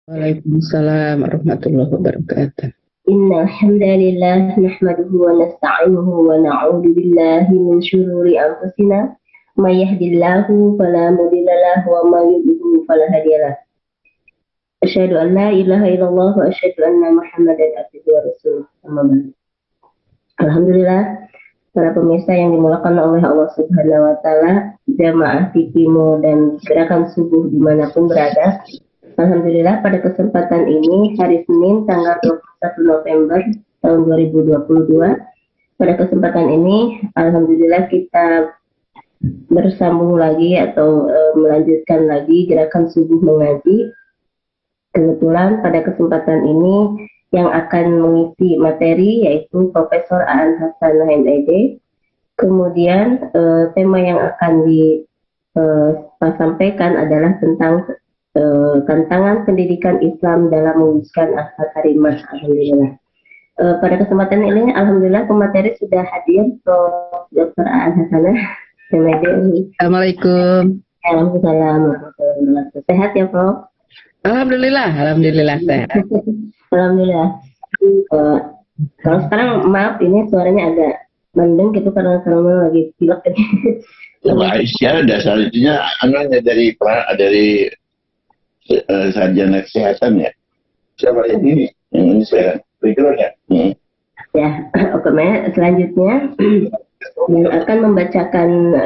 Waalaikumsalam warahmatullahi wabarakatuh. Innal hamdalillah nahmaduhu wa nasta'inuhu wa na'udzu billahi min shururi anfusina may yahdihillahu fala mudilla lahu wa may yudlil fala hadiyalah. Asyhadu an la ilaha illallah wa asyhadu anna Muhammadan abduhu wa rasuluh. Alhamdulillah, para pemirsa yang dimulakan oleh Allah Subhanahu wa taala, jamaah TVMO dan gerakan subuh dimanapun berada. Alhamdulillah, pada kesempatan ini hari Senin tanggal 21 November tahun 2022. Pada kesempatan ini alhamdulillah kita bersambung lagi atau melanjutkan lagi gerakan subuh mengaji. Kebetulan pada kesempatan ini yang akan mengisi materi yaitu Profesor Aan Hasanah MD. Kemudian tema yang akan disampaikan adalah tentang tantangan pendidikan Islam dalam mewujudkan akhlak karimah. Alhamdulillah. Pada kesempatan ini, alhamdulillah pemateri sudah hadir, Prof. Dr. Aan Hasanah. Assalamualaikum. Waalaikumsalam. Sehat ya, Prof? Alhamdulillah sehat. Alhamdulillah. Kalau sekarang maaf ini suaranya agak mendeng gitu karena lagi pilek. Mbak Aisyah dasarnya anaknya dari sarjana kesehatan ya. Siapa ini? Yang ini saya pikirnya. Ya, oke. Selanjutnya yang akan membacakan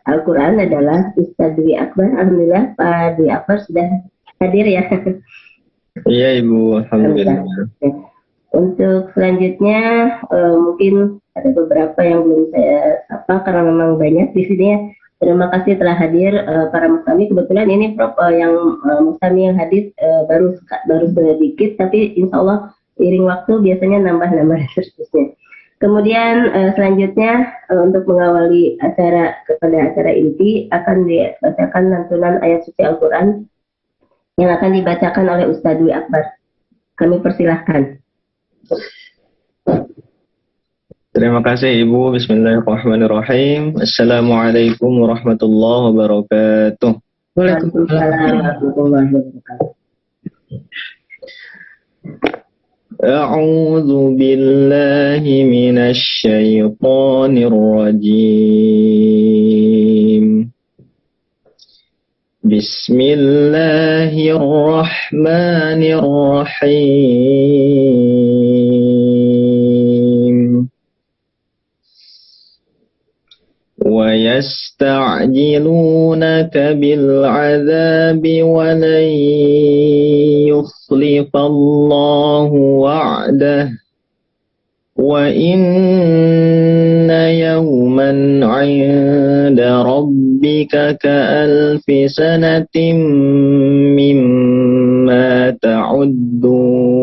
Al-Quran adalah Ustaz Dwi Akbar. Alhamdulillah Pak Dwi Akbar sudah hadir ya. Iya Ibu, alhamdulillah. Untuk selanjutnya mungkin ada beberapa yang belum saya sapa karena memang banyak di sini ya. Terima kasih telah hadir para musami. Kebetulan ini Prof yang musami yang hadir baru sedikit, tapi insya Allah seiring waktu biasanya nambah terusnya. Kemudian selanjutnya untuk mengawali acara inti akan dibacakan lantunan ayat suci Al-Quran yang akan dibacakan oleh Ustaz Dwi Akbar. Kami persilahkan. Terima kasih Ibu. Bismillahirrahmanirrahim. Assalamualaikum warahmatullahi wabarakatuh. Waalaikumsalam warahmatullahi wabarakatuh. A'udzu billahi minasy syaithanir rajim. Bismillahirrahmanirrahim. وَيَسْتَعْجِلُونَكَ بِالْعَذَابِ وَلَنْ يُخْلِفَ اللَّهُ وَعْدَهُ وَإِنَّ يَوْمًا عِندَ رَبِّكَ كَأَلْفِ سَنَةٍ مِّمَّا تَعُدُّونَ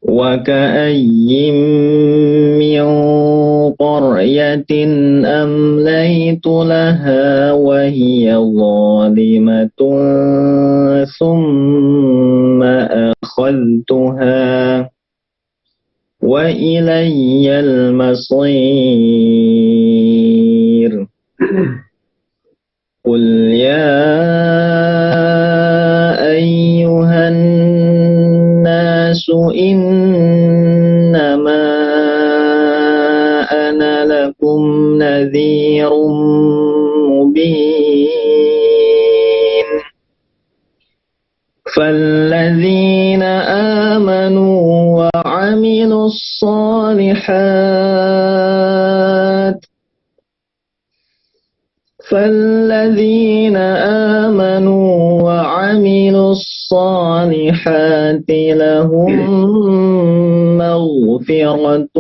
وَكَأَيِّن مِّن قَرْيَةٍ أَمْلَيْتُ لَهَا وَهِيَ ظَالِمَةٌ ثُمَّ أَخَذْتُهَا وَإِلَيَّ الْمَصِيرُ قُلْ يَا أَيُّهَا النَّاسُ إِنَّمَا أَنَا لَكُمْ نَذِيرٌ مُبِينٌ فَالَّذِينَ آمَنُوا وَعَمِلُوا الصالحات لهم مغفرة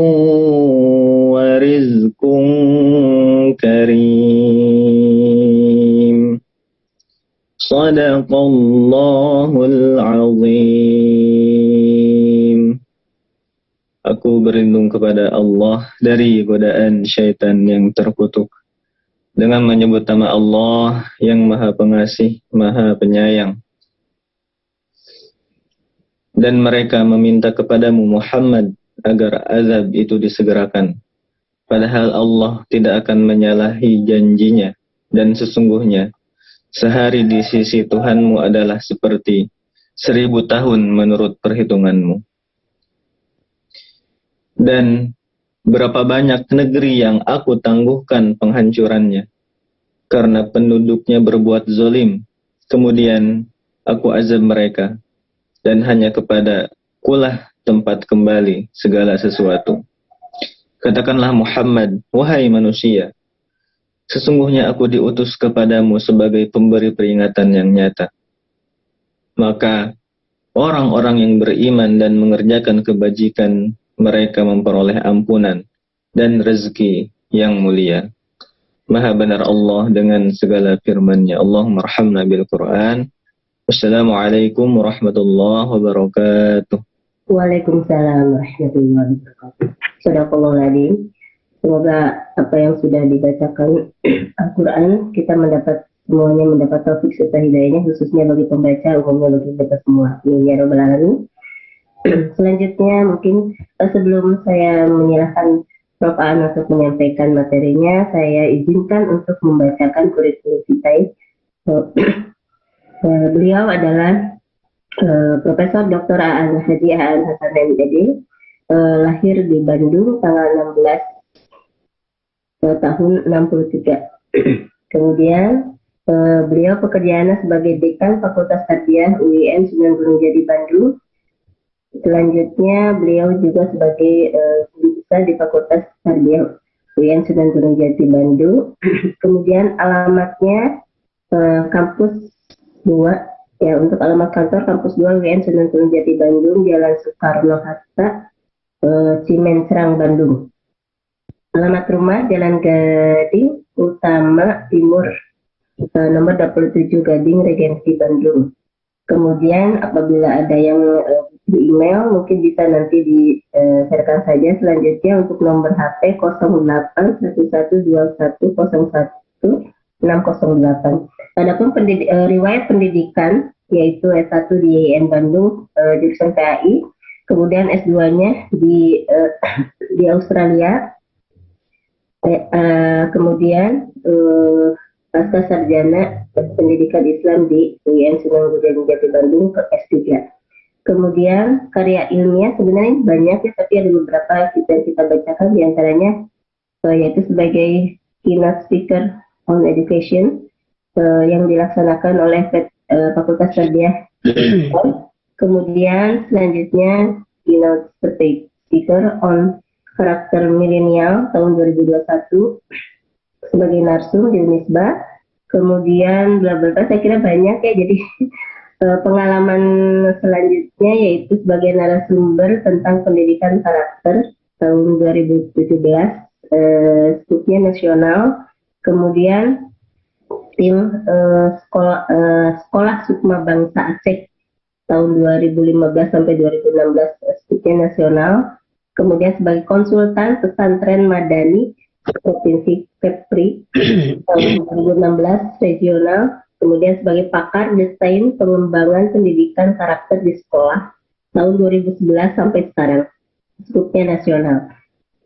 ورزق كريم صدق الله العظيم. Aku berlindung kepada Allah dari godaan syaitan yang terkutuk dengan menyebut nama Allah yang Maha Pengasih, Maha Penyayang. Dan mereka meminta kepadamu Muhammad agar azab itu disegerakan. Padahal Allah tidak akan menyalahi janjinya, dan sesungguhnya Sehari di sisi Tuhanmu adalah seperti 1000 tahun menurut perhitunganmu. Dan berapa banyak negeri yang aku tangguhkan penghancurannya, karena penduduknya berbuat zalim. Kemudian aku azab mereka, dan hanya kepada kulah tempat kembali segala sesuatu. Katakanlah Muhammad, wahai manusia, sesungguhnya aku diutus kepadamu sebagai pemberi peringatan yang nyata. Maka orang-orang yang beriman dan mengerjakan kebajikan, mereka memperoleh ampunan dan rezeki yang mulia. Maha benar Allah dengan segala firman-Nya. Allahumma arhamna bil Quran. Wassalamualaikum warahmatullahi wabarakatuh. Waalaikumsalam warahmatullahi wabarakatuh. Sadaqallahul adzim. Semoga apa yang sudah dibacakan Al-Quran kita semuanya mendapat taufik serta hidayahnya, khususnya bagi pembaca, umumnya bagi kita semua. Amin ya rabbal alamin. Selanjutnya mungkin sebelum saya menyerahkan Prof. Aan untuk menyampaikan materinya, saya izinkan untuk membacakan kurikulum vitae. Beliau adalah Profesor Dr. Aan Haji Aan Hasan MD, lahir di Bandung tanggal 16 tahun 63. Kemudian beliau pekerjaannya sebagai Dekan Fakultas Tarbiyah UIN Sunan Gunung Jati Bandung. Selanjutnya beliau juga sebagai guru besar di Fakultas Tarbiyah UIN Sunan Gunung Jati Bandung. Kemudian alamatnya kampus 2, ya, untuk alamat kantor kampus 2 UIN Sunan Gunung Jati Bandung, Jalan Soekarno-Hatta, Cimencerang, Bandung. Alamat rumah Jalan Gading Utama Timur, nomor 27 Gading, Regensi, Bandung. Kemudian apabila ada yang di email mungkin bisa nanti di-sharekan saja. Selanjutnya untuk nomor HP 081121010608. Adapun riwayat pendidikan yaitu S1 di IAIN Bandung jurusan PAI, kemudian S2-nya di Australia, kemudian pasca sarjana pendidikan Islam di UIN Sunan Gunung Jati Bandung ke S3. Kemudian karya ilmiah sebenarnya banyak ya, tapi ada beberapa yang kita bacakan, diantaranya yaitu sebagai keynote speaker on education yang dilaksanakan oleh Fakultas Tarbiyah. Kemudian selanjutnya keynote speaker on karakter milenial tahun 2021 sebagai narsum di Unisba. Kemudian bla bla bla, saya kira banyak ya. Jadi pengalaman selanjutnya yaitu sebagai narasumber tentang pendidikan karakter tahun 2017, skupnya nasional. Kemudian tim sekolah Sukma Bangsa Aceh tahun 2015 sampai 2016, skupnya nasional. Kemudian sebagai konsultan pesantren Madani Provinsi Kepri tahun 2016 regional. Kemudian sebagai pakar desain pengembangan pendidikan karakter di sekolah tahun 2011 sampai sekarang, skupnya nasional.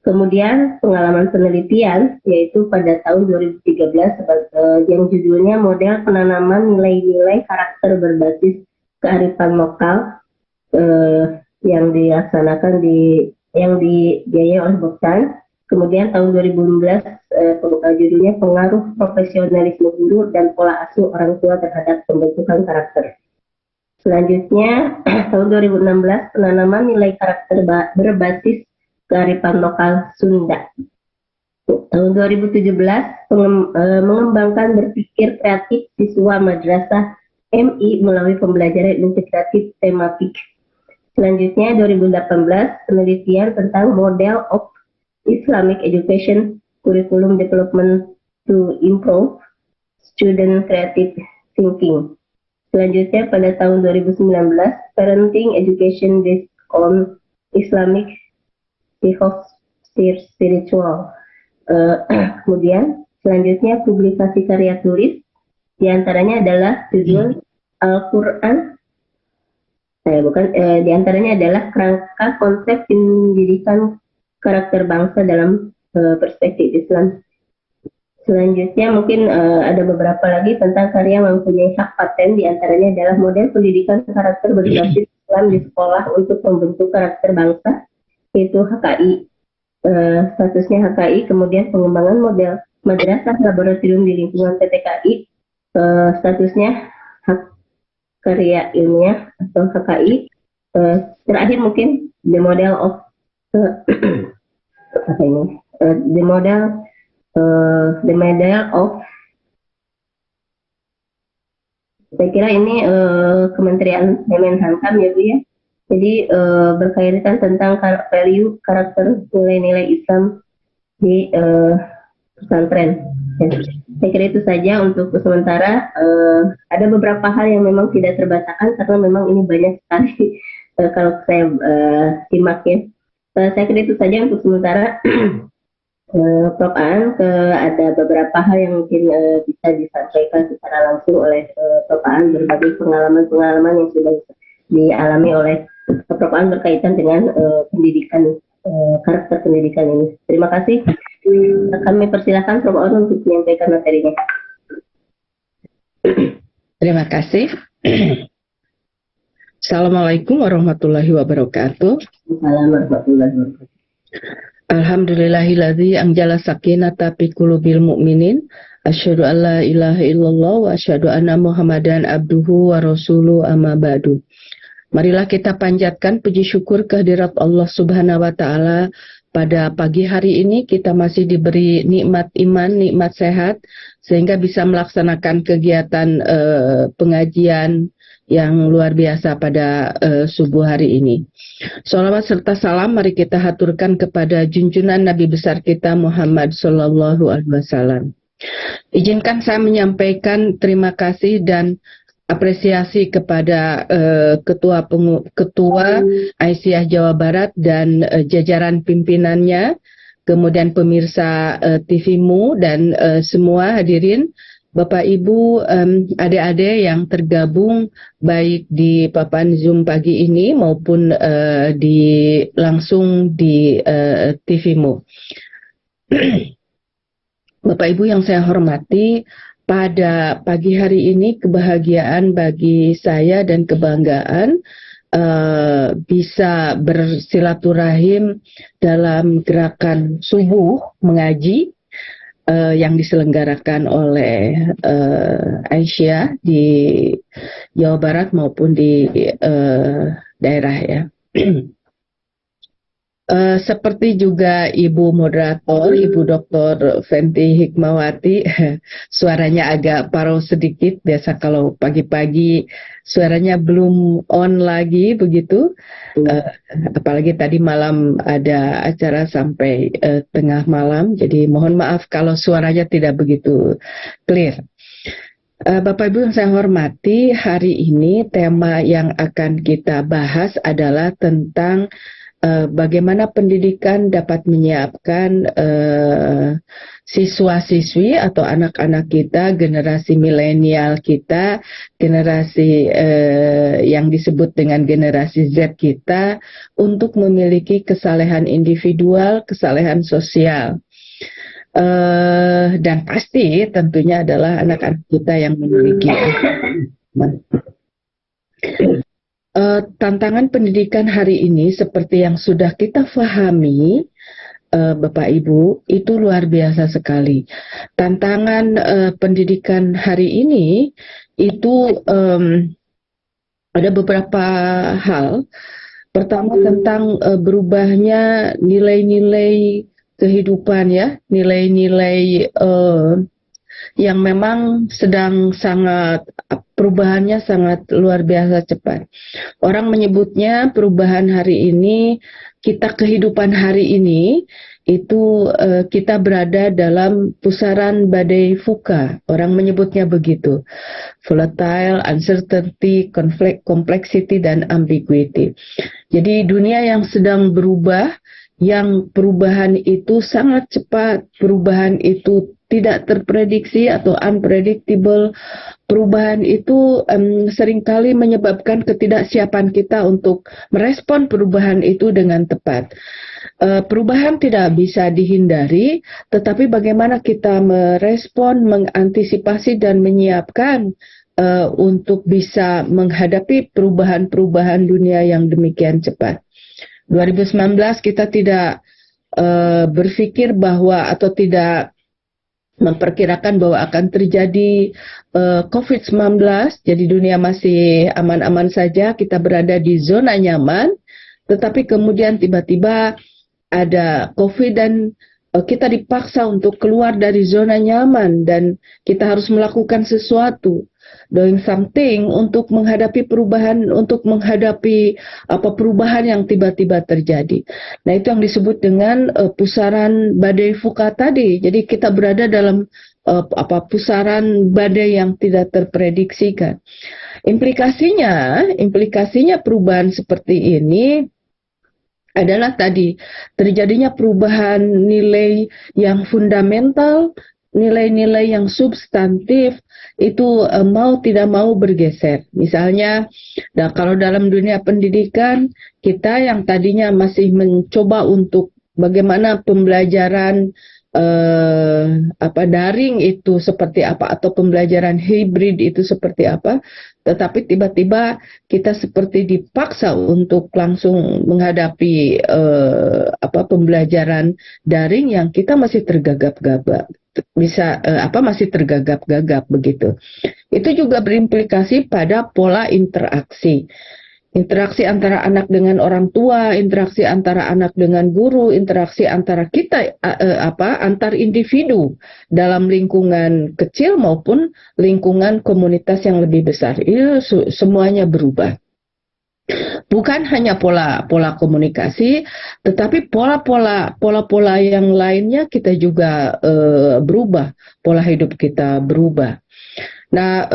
Kemudian pengalaman penelitian yaitu pada tahun 2013 yang judulnya model penanaman nilai-nilai karakter berbasis kearifan lokal yang dilaksanakan yang dibiayai oleh Boktan. Kemudian tahun 2015 judulnya pengaruh profesionalisme guru dan pola asuh orang tua terhadap pembentukan karakter. Selanjutnya tahun 2016 penanaman nilai karakter berbasis kearifan lokal Sunda. Tahun 2017 mengembangkan berpikir kreatif siswa madrasah MI melalui pembelajaran integratif tematik. Selanjutnya 2018 penelitian tentang model of Islamic Education Curriculum Development to Improve Student Creative Thinking. Selanjutnya pada tahun 2019 Parenting Education Based on Islamic Spiritual. Kemudian selanjutnya publikasi karya tulis, diantaranya adalah judul Al-Quran. Diantaranya adalah kerangka konsep pendidikan karakter bangsa dalam perspektif Islam. Selanjutnya mungkin ada beberapa lagi tentang karya yang mempunyai hak paten, diantaranya adalah model pendidikan karakter berbasis Islam di sekolah untuk membentuk karakter bangsa, yaitu HKI. Statusnya HKI, kemudian pengembangan model madrasah laboratorium di lingkungan PTKI, statusnya hak karya ilmiah atau HKI. Terakhir mungkin the model of the model of, saya kira ini Kementerian Kemenhankam ya Bu ya. Jadi berkaitan tentang value, karakter, nilai-nilai Islam di pesantren. Ya. Saya kira itu saja untuk sementara. Ada beberapa hal yang memang tidak terbacakan karena memang ini banyak sekali kalau saya simak ya. Saya kira itu saja untuk sementara. Prof. Aan, ada beberapa hal yang mungkin bisa disampaikan secara langsung oleh Prof. Aan, berbagai pengalaman-pengalaman yang sudah dialami oleh Prof. Aan berkaitan dengan pendidikan, karakter pendidikan ini. Terima kasih. Kami persilakan Prof. Aan untuk menyampaikan materinya. Terima kasih. Assalamualaikum warahmatullahi wabarakatuh. Assalamualaikum warahmatullahi wabarakatuh. Alhamdulillahilladzi anjala sakinata fi qulubil mu'minin. Asyhadu an la ilaha illallah wa asyhadu anna Muhammadan abduhu wa rasuluhu amma ba'du. Marilah kita panjatkan puji syukur kehadirat Allah Subhanahu wa taala. Pada pagi hari ini kita masih diberi nikmat iman, nikmat sehat sehingga bisa melaksanakan kegiatan pengajian yang luar biasa pada subuh hari ini. Sholawat serta salam mari kita haturkan kepada junjungan Nabi besar kita Muhammad Sallallahu Alaihi Wasallam. Izinkan saya menyampaikan terima kasih dan apresiasi kepada Ketua Aisyah Jawa Barat dan jajaran pimpinannya, kemudian pemirsa TV-mu dan semua hadirin, Bapak Ibu, adik-adik yang tergabung baik di papan Zoom pagi ini maupun langsung di TV-mu. Bapak Ibu yang saya hormati, pada pagi hari ini kebahagiaan bagi saya dan kebanggaan bisa bersilaturahim dalam gerakan subuh mengaji yang diselenggarakan oleh Aisyah di Jawa Barat maupun di daerah ya. Seperti juga Ibu Moderator, Ibu Dr. Fenty Hikmawati, suaranya agak parau sedikit, biasa kalau pagi-pagi suaranya belum on lagi begitu, apalagi tadi malam ada acara sampai tengah malam, jadi mohon maaf kalau suaranya tidak begitu clear. Bapak Ibu yang saya hormati, hari ini tema yang akan kita bahas adalah tentang bagaimana pendidikan dapat menyiapkan siswa-siswi atau anak-anak kita, generasi milenial kita, generasi yang disebut dengan generasi Z kita, untuk memiliki kesalehan individual, kesalehan sosial. Dan pasti tentunya adalah anak-anak kita yang memiliki tantangan pendidikan hari ini seperti yang sudah kita pahami, Bapak Ibu, itu luar biasa sekali. Tantangan pendidikan hari ini itu ada beberapa hal. Pertama tentang berubahnya nilai-nilai kehidupan ya, nilai-nilai yang memang sedang sangat, perubahannya sangat luar biasa cepat. Orang menyebutnya perubahan hari ini, kehidupan hari ini, itu kita berada dalam pusaran badai VUCA. Orang menyebutnya begitu. Volatile, uncertainty, complexity, dan ambiguity. Jadi dunia yang sedang berubah, yang perubahan itu sangat cepat, perubahan itu tidak terprediksi atau unpredictable. Perubahan itu seringkali menyebabkan ketidaksiapan kita untuk merespon perubahan itu dengan tepat. Perubahan tidak bisa dihindari, tetapi bagaimana kita merespon, mengantisipasi dan menyiapkan untuk bisa menghadapi perubahan-perubahan dunia yang demikian cepat. 2019 kita tidak berpikir bahwa atau tidak memperkirakan bahwa akan terjadi COVID-19, jadi dunia masih aman-aman saja, kita berada di zona nyaman, tetapi kemudian tiba-tiba ada COVID dan kita dipaksa untuk keluar dari zona nyaman dan kita harus melakukan sesuatu, doing something untuk menghadapi perubahan, untuk menghadapi perubahan yang tiba-tiba terjadi. Nah, itu yang disebut dengan pusaran badai Fuka tadi. Jadi kita berada dalam pusaran badai yang tidak terprediksikan. Implikasinya perubahan seperti ini adalah tadi terjadinya perubahan nilai yang fundamental, nilai-nilai yang substantif itu mau tidak mau bergeser. Misalnya, kalau dalam dunia pendidikan kita yang tadinya masih mencoba untuk bagaimana pembelajaran daring itu seperti apa atau pembelajaran hibrid itu seperti apa, tetapi tiba-tiba kita seperti dipaksa untuk langsung menghadapi pembelajaran daring yang kita masih tergagap-gagap, masih tergagap-gagap begitu. Itu juga berimplikasi pada pola interaksi antara anak dengan orang tua, interaksi antara anak dengan guru, interaksi antara kita antar individu dalam lingkungan kecil maupun lingkungan komunitas yang lebih besar. Itu semuanya berubah. Bukan hanya pola komunikasi, tetapi pola yang lainnya kita juga berubah, pola hidup kita berubah. Nah,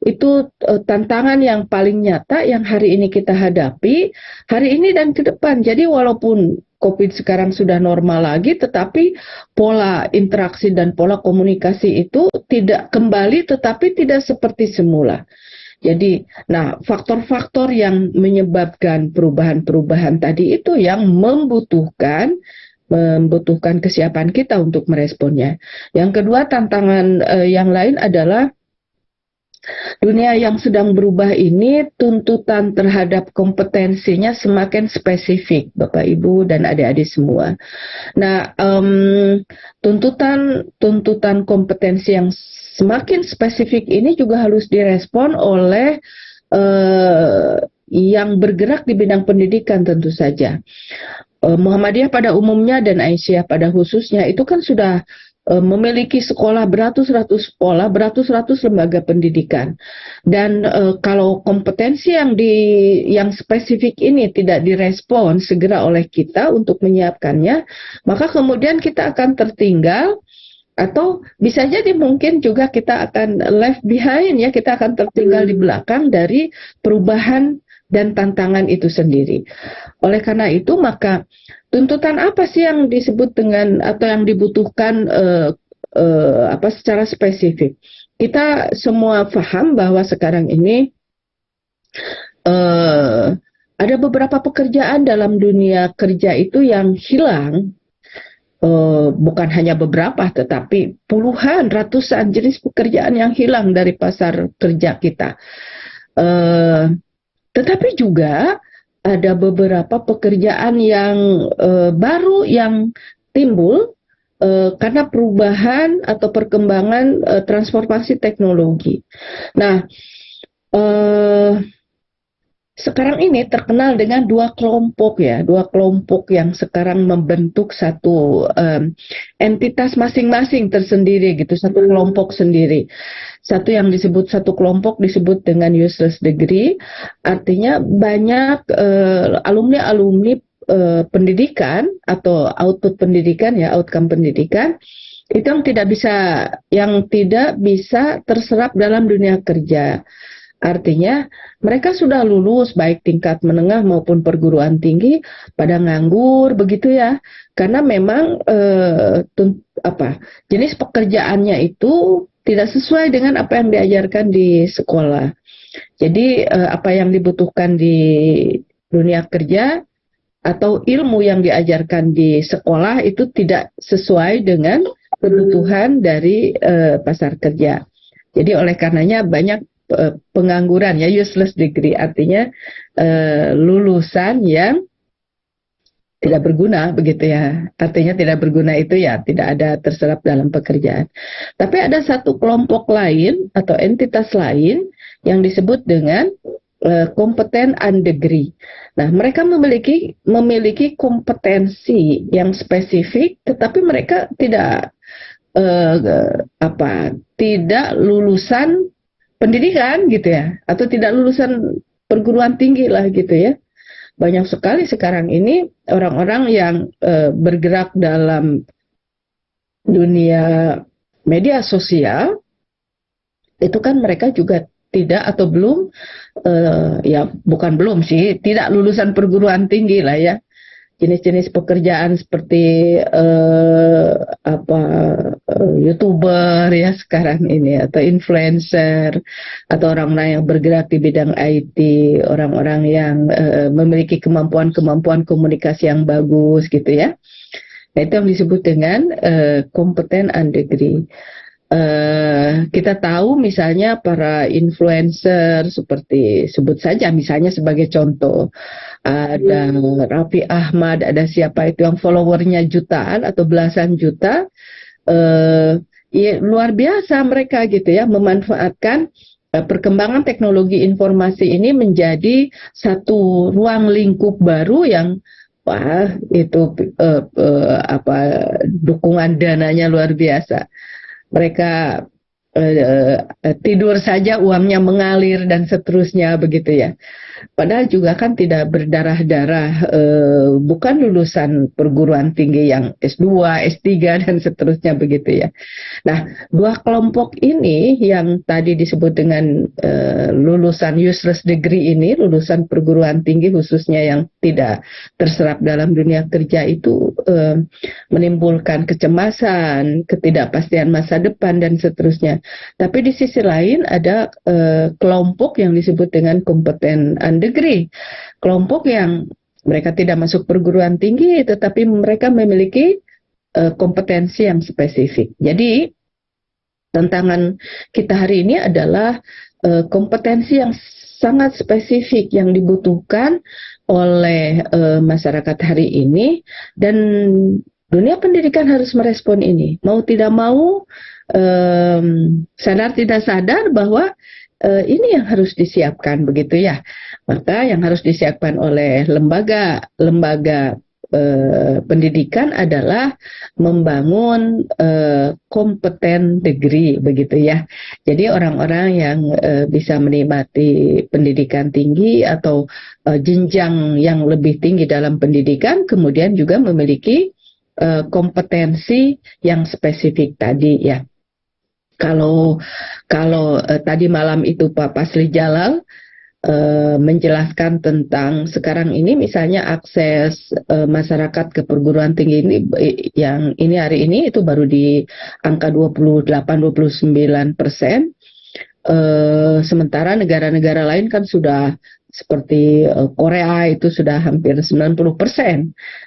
itu tantangan yang paling nyata yang hari ini kita hadapi, hari ini dan ke depan. Jadi walaupun COVID sekarang sudah normal lagi, tetapi pola interaksi dan pola komunikasi itu tidak kembali, tetapi tidak seperti semula. Jadi, faktor-faktor yang menyebabkan perubahan-perubahan tadi itu yang membutuhkan kesiapan kita untuk meresponnya. Yang kedua, tantangan yang lain adalah dunia yang sedang berubah ini, tuntutan terhadap kompetensinya semakin spesifik, Bapak Ibu dan adik-adik semua. Nah, tuntutan kompetensi yang semakin spesifik ini juga harus direspon oleh yang bergerak di bidang pendidikan tentu saja. Muhammadiyah pada umumnya dan Aisyah pada khususnya itu kan sudah memiliki sekolah beratus-ratus sekolah, beratus-ratus lembaga pendidikan. Dan kalau kompetensi yang spesifik ini tidak direspon segera oleh kita untuk menyiapkannya, maka kemudian kita akan tertinggal atau bisa jadi mungkin juga kita akan left behind, ya, kita akan tertinggal di belakang dari perubahan dan tantangan itu sendiri. Oleh karena itu, maka tuntutan apa sih yang disebut dengan atau yang dibutuhkan secara spesifik? Kita semua paham bahwa sekarang ini ada beberapa pekerjaan dalam dunia kerja itu yang hilang. Bukan hanya beberapa, tetapi puluhan, ratusan jenis pekerjaan yang hilang dari pasar kerja kita. Tetapi juga ada beberapa pekerjaan yang baru yang timbul karena perubahan atau perkembangan transformasi teknologi. Nah, sekarang ini terkenal dengan dua kelompok yang sekarang membentuk satu entitas masing-masing tersendiri gitu, satu kelompok sendiri. Satu kelompok disebut dengan useless degree, artinya banyak alumni pendidikan atau output pendidikan, ya, outcome pendidikan itu yang tidak bisa terserap dalam dunia kerja. Artinya mereka sudah lulus baik tingkat menengah maupun perguruan tinggi pada nganggur begitu, ya, karena memang jenis pekerjaannya itu tidak sesuai dengan apa yang diajarkan di sekolah. Jadi apa yang dibutuhkan di dunia kerja atau ilmu yang diajarkan di sekolah itu tidak sesuai dengan kebutuhan dari pasar kerja. Jadi oleh karenanya banyak pengangguran ya, useless degree, artinya lulusan yang tidak berguna begitu ya. Artinya tidak berguna itu ya tidak ada terserap dalam pekerjaan. Tapi ada satu kelompok lain atau entitas lain yang disebut dengan kompeten undegree. Nah, mereka memiliki kompetensi yang spesifik, tetapi mereka tidak tidak lulusan pendidikan gitu ya, atau tidak lulusan perguruan tinggi lah gitu ya. Banyak sekali sekarang ini orang-orang yang bergerak dalam dunia media sosial, itu kan mereka juga tidak atau belum, ya bukan belum sih, tidak lulusan perguruan tinggi lah ya. Jenis-jenis pekerjaan seperti YouTuber ya sekarang ini, atau influencer, atau orang-orang yang bergerak di bidang IT, orang-orang yang memiliki kemampuan komunikasi yang bagus gitu ya. Nah, itu yang disebut dengan kompeten undegree. Kita tahu misalnya para influencer seperti, sebut saja misalnya sebagai contoh, ada Raffi Ahmad, ada siapa itu yang followernya jutaan atau belasan juta, ya, luar biasa mereka gitu ya, memanfaatkan perkembangan teknologi informasi ini menjadi satu ruang lingkup baru yang itu dukungan dananya luar biasa. Mereka tidur saja uangnya mengalir dan seterusnya begitu ya. Padahal juga kan tidak berdarah-darah, bukan lulusan perguruan tinggi yang S2, S3 dan seterusnya begitu ya. Nah, dua kelompok ini yang tadi disebut dengan lulusan useless degree ini, lulusan perguruan tinggi khususnya yang tidak terserap dalam dunia kerja itu menimbulkan kecemasan, ketidakpastian masa depan dan seterusnya. Tapi di sisi lain ada kelompok yang disebut dengan kompeten undegree, kelompok yang mereka tidak masuk perguruan tinggi tetapi mereka memiliki kompetensi yang spesifik. Jadi tantangan kita hari ini adalah kompetensi yang sangat spesifik yang dibutuhkan oleh masyarakat hari ini, dan dunia pendidikan harus merespon ini. Mau tidak mau, sadar tidak sadar bahwa ini yang harus disiapkan begitu ya. Maka yang harus disiapkan oleh lembaga pendidikan adalah membangun kompeten degree begitu ya. Jadi orang-orang yang bisa menikmati pendidikan tinggi atau jenjang yang lebih tinggi dalam pendidikan, kemudian juga memiliki kompetensi yang spesifik tadi ya. Kalau tadi malam itu Pak Pasli Jalal menjelaskan tentang sekarang ini misalnya akses masyarakat ke perguruan tinggi ini, yang ini hari ini itu baru di angka 28-29%, sementara negara-negara lain kan sudah seperti Korea itu sudah hampir 90%.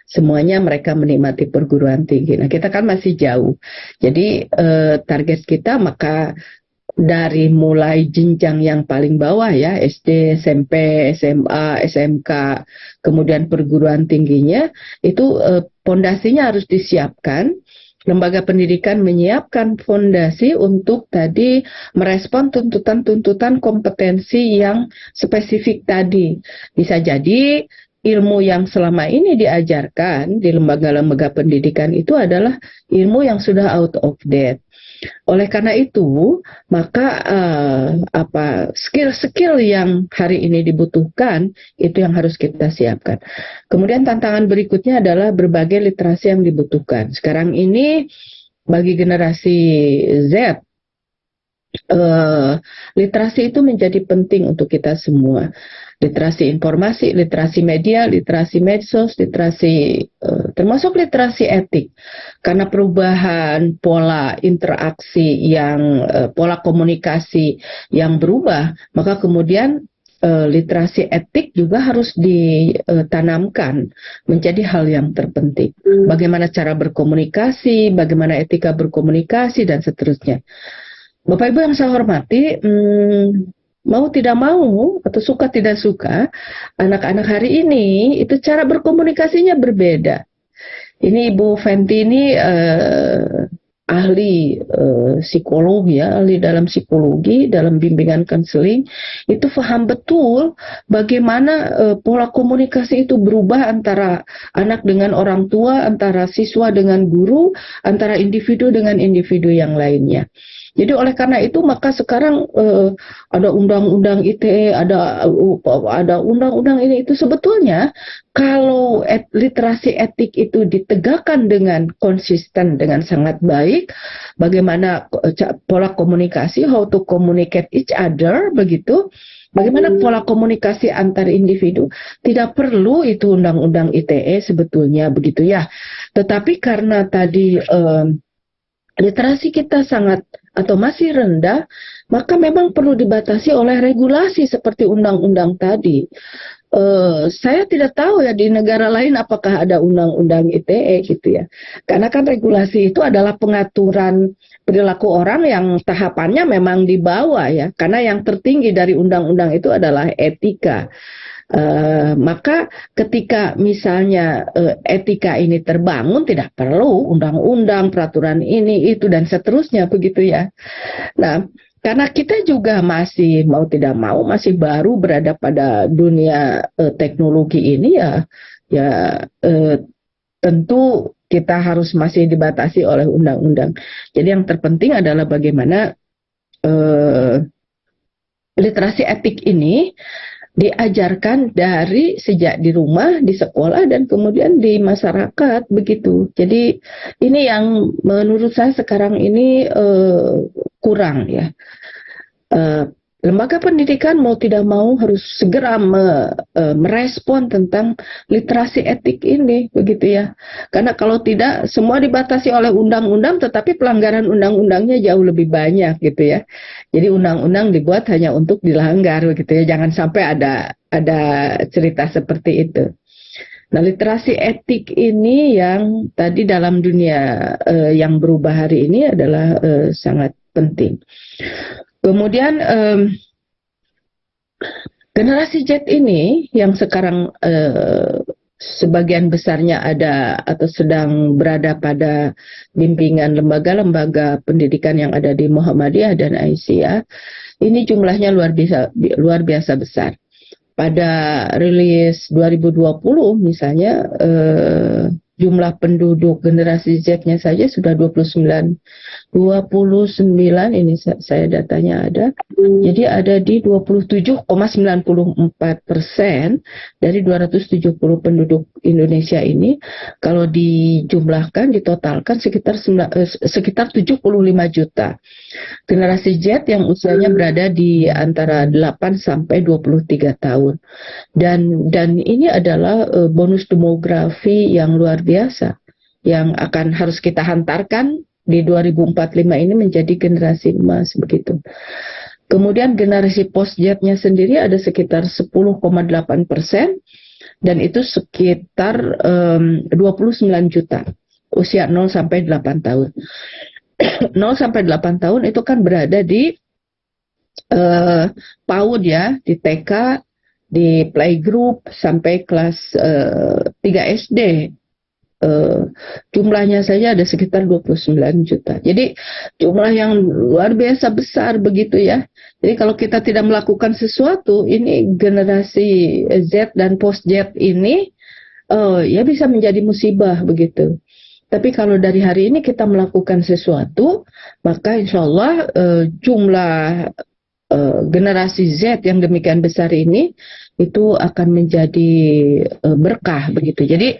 Semuanya mereka menikmati perguruan tinggi. Nah, kita kan masih jauh. Jadi target kita maka dari mulai jenjang yang paling bawah ya, SD, SMP, SMA, SMK, kemudian perguruan tingginya, itu pondasinya harus disiapkan. Lembaga pendidikan menyiapkan fondasi untuk tadi merespon tuntutan-tuntutan kompetensi yang spesifik tadi. Bisa jadi ilmu yang selama ini diajarkan di lembaga-lembaga pendidikan itu adalah ilmu yang sudah out of date. Oleh karena itu, maka skill-skill yang hari ini dibutuhkan itu yang harus kita siapkan. Kemudian tantangan berikutnya adalah berbagai literasi yang dibutuhkan. Sekarang ini bagi generasi Z, literasi itu menjadi penting untuk kita semua. Literasi informasi, literasi media, literasi medsos, literasi termasuk literasi etik. Karena perubahan pola interaksi yang pola komunikasi yang berubah, maka kemudian literasi etik juga harus ditanamkan menjadi hal yang terpenting. Bagaimana cara berkomunikasi, bagaimana etika berkomunikasi, dan seterusnya. Bapak Ibu yang saya hormati, mau tidak mau atau suka tidak suka, anak-anak hari ini itu cara berkomunikasinya berbeda. Ini Ibu Fenty ini ahli psikologi ya, ahli dalam psikologi, dalam bimbingan konseling, itu paham betul bagaimana pola komunikasi itu berubah antara anak dengan orang tua, antara siswa dengan guru, antara individu dengan individu yang lainnya. Jadi oleh karena itu maka sekarang ada undang-undang ITE, ada undang-undang ini itu sebetulnya kalau literasi etik itu ditegakkan dengan konsisten, dengan sangat baik, bagaimana pola komunikasi, how to communicate each other, begitu, bagaimana pola komunikasi antar individu, tidak perlu itu undang-undang ITE sebetulnya, begitu ya. Tetapi karena tadi literasi kita sangat atau masih rendah, maka memang perlu dibatasi oleh regulasi seperti undang-undang tadi. Saya tidak tahu ya di negara lain apakah ada undang-undang ITE gitu ya. Karena kan regulasi itu adalah pengaturan perilaku orang yang tahapannya memang di bawah ya. Karena yang tertinggi dari undang-undang itu adalah etika. Maka ketika misalnya etika ini terbangun, tidak perlu undang-undang, peraturan ini, itu, dan seterusnya, begitu ya. Nah, karena kita juga masih mau tidak mau, masih baru berada pada dunia teknologi ini ya tentu kita harus masih dibatasi oleh undang-undang. Jadi yang terpenting adalah bagaimana literasi etik ini diajarkan dari sejak di rumah, di sekolah, dan kemudian di masyarakat, begitu. Jadi ini yang menurut saya sekarang ini kurang ya. Lembaga pendidikan mau tidak mau harus segera merespon tentang literasi etik ini, begitu ya. Karena kalau tidak, semua dibatasi oleh undang-undang, tetapi pelanggaran undang-undangnya jauh lebih banyak, gitu ya. Jadi undang-undang dibuat hanya untuk dilanggar, begitu ya. Jangan sampai ada cerita seperti itu. Nah, literasi etik ini yang tadi dalam dunia yang berubah hari ini adalah sangat penting. Kemudian generasi Z ini yang sekarang sebagian besarnya ada atau sedang berada pada bimbingan lembaga-lembaga pendidikan yang ada di Muhammadiyah dan Aisyah, ini jumlahnya luar biasa besar. Pada rilis 2020 misalnya jumlah penduduk generasi Z-nya saja sudah 29 ini saya datanya ada. Jadi ada di 27,94% dari 270 penduduk Indonesia ini. Kalau dijumlahkan, ditotalkan sekitar 75 juta. Generasi Z yang usianya berada di antara 8 sampai 23 tahun. Dan ini adalah bonus demografi yang luar biasa yang akan harus kita hantarkan di 2045 ini menjadi generasi emas, begitu. Kemudian generasi post Z-nya sendiri ada sekitar 10,8%, dan itu sekitar 29 juta usia 0 sampai 8 tahun. 0 sampai 8 tahun itu kan berada di PAUD ya, di TK, di playgroup sampai kelas 3 SD. Jumlahnya saja ada sekitar 29 juta. Jadi jumlah yang luar biasa besar, begitu ya. Jadi kalau kita tidak melakukan sesuatu, ini generasi Z dan post Z ini ya bisa menjadi musibah, begitu. Tapi kalau dari hari ini kita melakukan sesuatu, maka insya Allah jumlah generasi Z yang demikian besar ini itu akan menjadi berkah, begitu. Jadi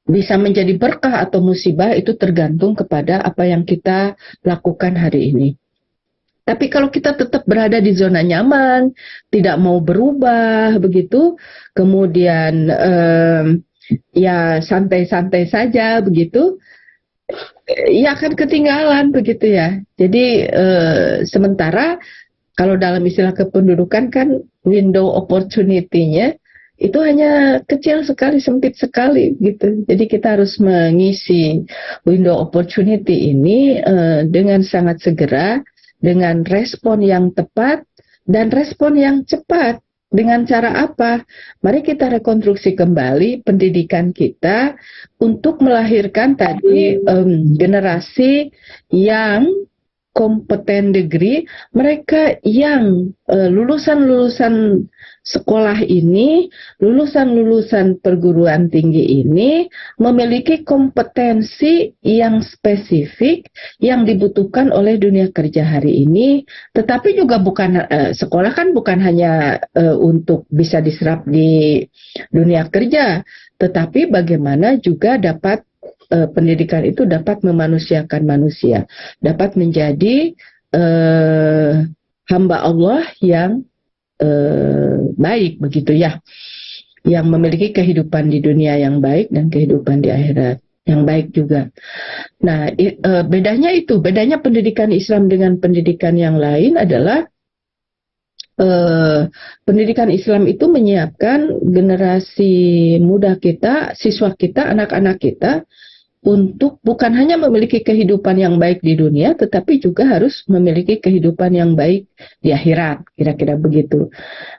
bisa menjadi berkah atau musibah itu tergantung kepada apa yang kita lakukan hari ini. Tapi kalau kita tetap berada di zona nyaman, tidak mau berubah, begitu, kemudian ya santai-santai saja, begitu, ya akan ketinggalan, begitu ya. Jadi sementara kalau dalam istilah kependudukan kan window opportunity-nya itu hanya kecil sekali, sempit sekali gitu. Jadi kita harus mengisi window opportunity ini dengan sangat segera, dengan respon yang tepat dan respon yang cepat. Dengan cara apa? Mari kita rekonstruksi kembali pendidikan kita untuk melahirkan tadi generasi yang kompeten degree, mereka yang lulusan-lulusan sekolah ini, lulusan-lulusan perguruan tinggi ini memiliki kompetensi yang spesifik yang dibutuhkan oleh dunia kerja hari ini, tetapi juga bukan sekolah kan bukan hanya untuk bisa diserap di dunia kerja, tetapi bagaimana juga dapat pendidikan itu dapat memanusiakan manusia, dapat menjadi hamba Allah yang baik begitu ya, yang memiliki kehidupan di dunia yang baik dan kehidupan di akhirat yang baik juga. Nah, bedanya pendidikan Islam dengan pendidikan yang lain adalah pendidikan Islam itu menyiapkan generasi muda kita, siswa kita, anak-anak kita untuk bukan hanya memiliki kehidupan yang baik di dunia, tetapi juga harus memiliki kehidupan yang baik di akhirat, kira-kira begitu.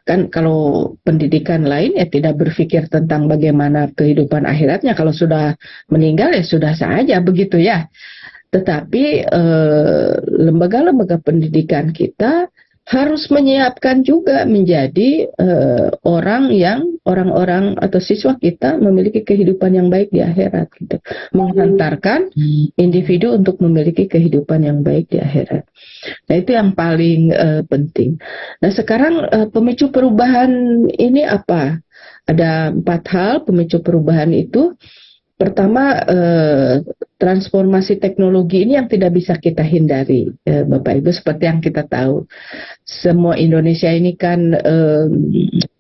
Kan kalau pendidikan lain ya tidak berpikir tentang bagaimana kehidupan akhiratnya, kalau sudah meninggal ya sudah saja begitu ya. Tetapi lembaga-lembaga pendidikan kita harus menyiapkan juga menjadi orang-orang atau siswa kita memiliki kehidupan yang baik di akhirat gitu. Menghantarkan individu untuk memiliki kehidupan yang baik di akhirat. Nah, itu yang paling penting. Nah, sekarang pemicu perubahan ini apa? Ada 4 hal pemicu perubahan itu. Pertama, transformasi teknologi ini yang tidak bisa kita hindari, Bapak Ibu, seperti yang kita tahu. Semua Indonesia ini kan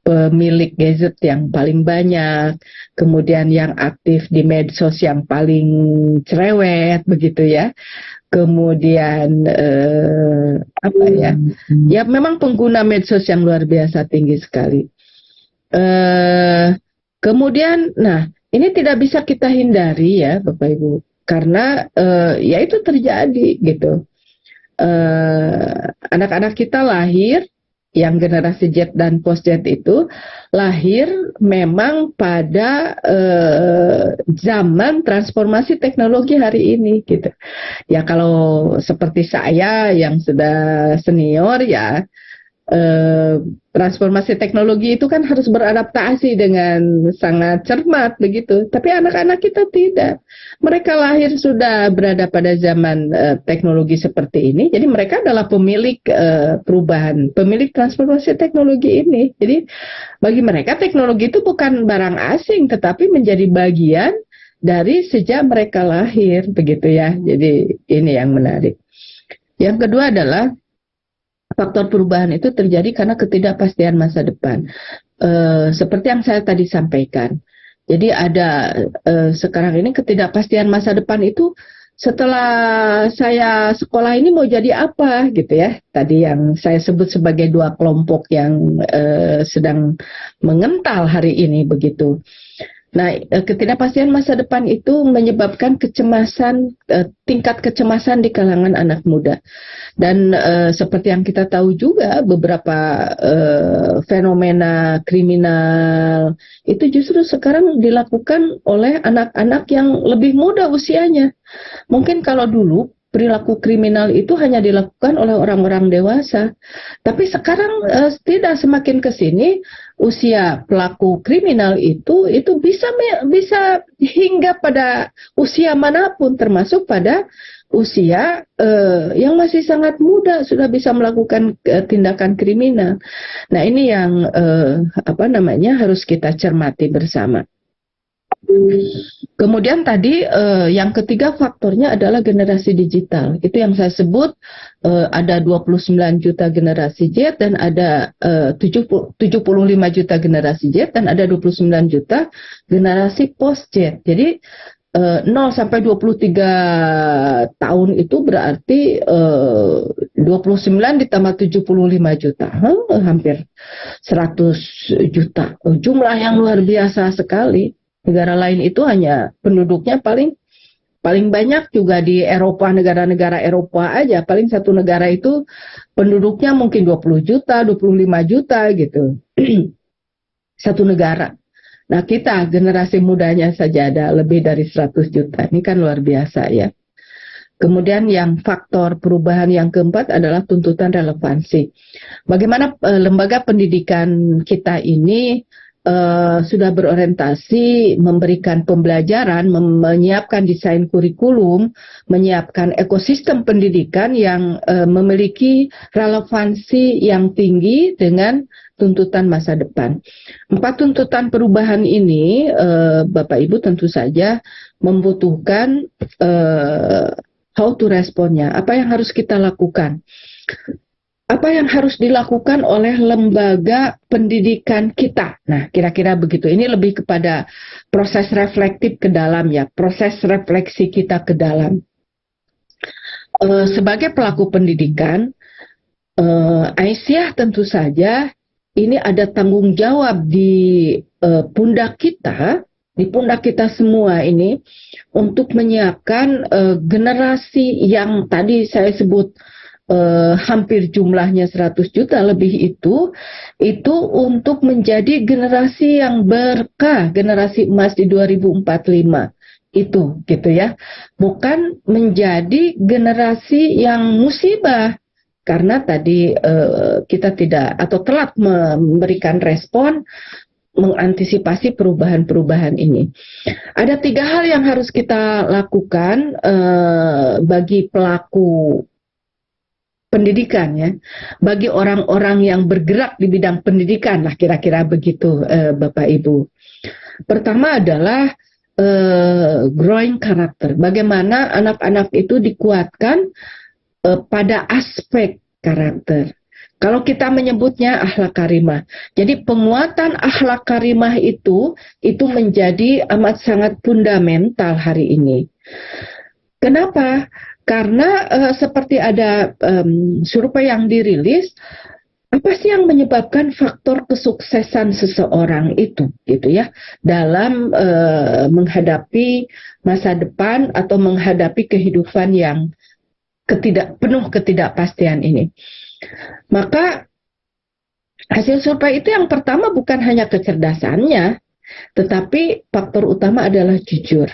pemilik gadget yang paling banyak, kemudian yang aktif di medsos yang paling cerewet, begitu ya. Kemudian ya memang pengguna medsos yang luar biasa tinggi sekali. Kemudian, ini tidak bisa kita hindari ya Bapak Ibu, karena ya itu terjadi gitu. Anak-anak kita lahir, yang generasi Z dan post Z itu lahir memang pada zaman transformasi teknologi hari ini gitu. Ya kalau seperti saya yang sudah senior ya, transformasi teknologi itu kan harus beradaptasi dengan sangat cermat begitu. Tapi anak-anak kita tidak. Mereka lahir sudah berada pada zaman teknologi seperti ini. Jadi mereka adalah pemilik perubahan, pemilik transformasi teknologi ini. Jadi bagi mereka teknologi itu bukan barang asing, tetapi menjadi bagian dari sejak mereka lahir begitu ya. Jadi ini yang menarik. Yang kedua adalah faktor perubahan itu terjadi karena ketidakpastian masa depan. Seperti yang saya tadi sampaikan. Jadi ada sekarang ini ketidakpastian masa depan itu setelah saya sekolah ini mau jadi apa gitu ya. Tadi yang saya sebut sebagai 2 kelompok yang sedang mengental hari ini begitu. Nah, ketidakpastian masa depan itu menyebabkan kecemasan, tingkat kecemasan di kalangan anak muda. Dan seperti yang kita tahu juga, beberapa fenomena kriminal itu justru sekarang dilakukan oleh anak-anak yang lebih muda usianya. Mungkin kalau dulu perilaku kriminal itu hanya dilakukan oleh orang-orang dewasa. Tapi sekarang tidak, semakin ke sini usia pelaku kriminal itu bisa hingga pada usia manapun, termasuk pada usia yang masih sangat muda sudah bisa melakukan tindakan kriminal. Nah, ini yang harus kita cermati bersama. Kemudian tadi yang ketiga faktornya adalah generasi digital. Itu yang saya sebut ada 29 juta generasi Z dan ada 75 juta generasi Z dan ada 29 juta generasi post Z. Jadi 0 sampai 23 tahun itu berarti 29 ditambah 75 juta, hampir 100 juta. Jumlah yang luar biasa sekali. Negara lain itu hanya penduduknya paling banyak juga di Eropa, negara-negara Eropa aja. Paling satu negara itu penduduknya mungkin 20 juta, 25 juta gitu. Satu negara. Nah kita generasi mudanya saja ada lebih dari 100 juta. Ini kan luar biasa ya. Kemudian yang faktor perubahan yang keempat adalah tuntutan relevansi. Bagaimana lembaga pendidikan kita ini sudah berorientasi memberikan pembelajaran, menyiapkan desain kurikulum, menyiapkan ekosistem pendidikan yang memiliki relevansi yang tinggi dengan tuntutan masa depan. 4 tuntutan perubahan ini, Bapak Ibu tentu saja membutuhkan how to responnya, apa yang harus kita lakukan. Apa yang harus dilakukan oleh lembaga pendidikan kita? Nah, kira-kira begitu. Ini lebih kepada proses reflektif ke dalam ya, proses refleksi kita ke dalam. Sebagai pelaku pendidikan, Aisyah tentu saja ini ada tanggung jawab di pundak kita, di pundak kita semua ini untuk menyiapkan generasi yang tadi saya sebut hampir jumlahnya 100 juta lebih itu untuk menjadi generasi yang berkah, generasi emas di 2045 itu gitu ya, bukan menjadi generasi yang musibah karena tadi kita tidak atau telat memberikan respon mengantisipasi perubahan-perubahan ini. Ada 3 hal yang harus kita lakukan bagi pelaku pendidikan ya, bagi orang-orang yang bergerak di bidang pendidikan lah kira-kira begitu Bapak Ibu. Pertama adalah growing karakter. Bagaimana anak-anak itu dikuatkan pada aspek karakter. Kalau kita menyebutnya akhlak karimah. Jadi penguatan akhlak karimah itu menjadi amat sangat fundamental hari ini. Kenapa? Karena seperti ada survei yang dirilis, apa sih yang menyebabkan faktor kesuksesan seseorang itu, gitu ya, dalam menghadapi masa depan atau menghadapi kehidupan yang penuh ketidakpastian ini. Maka hasil survei itu yang pertama bukan hanya kecerdasannya, tetapi faktor utama adalah jujur,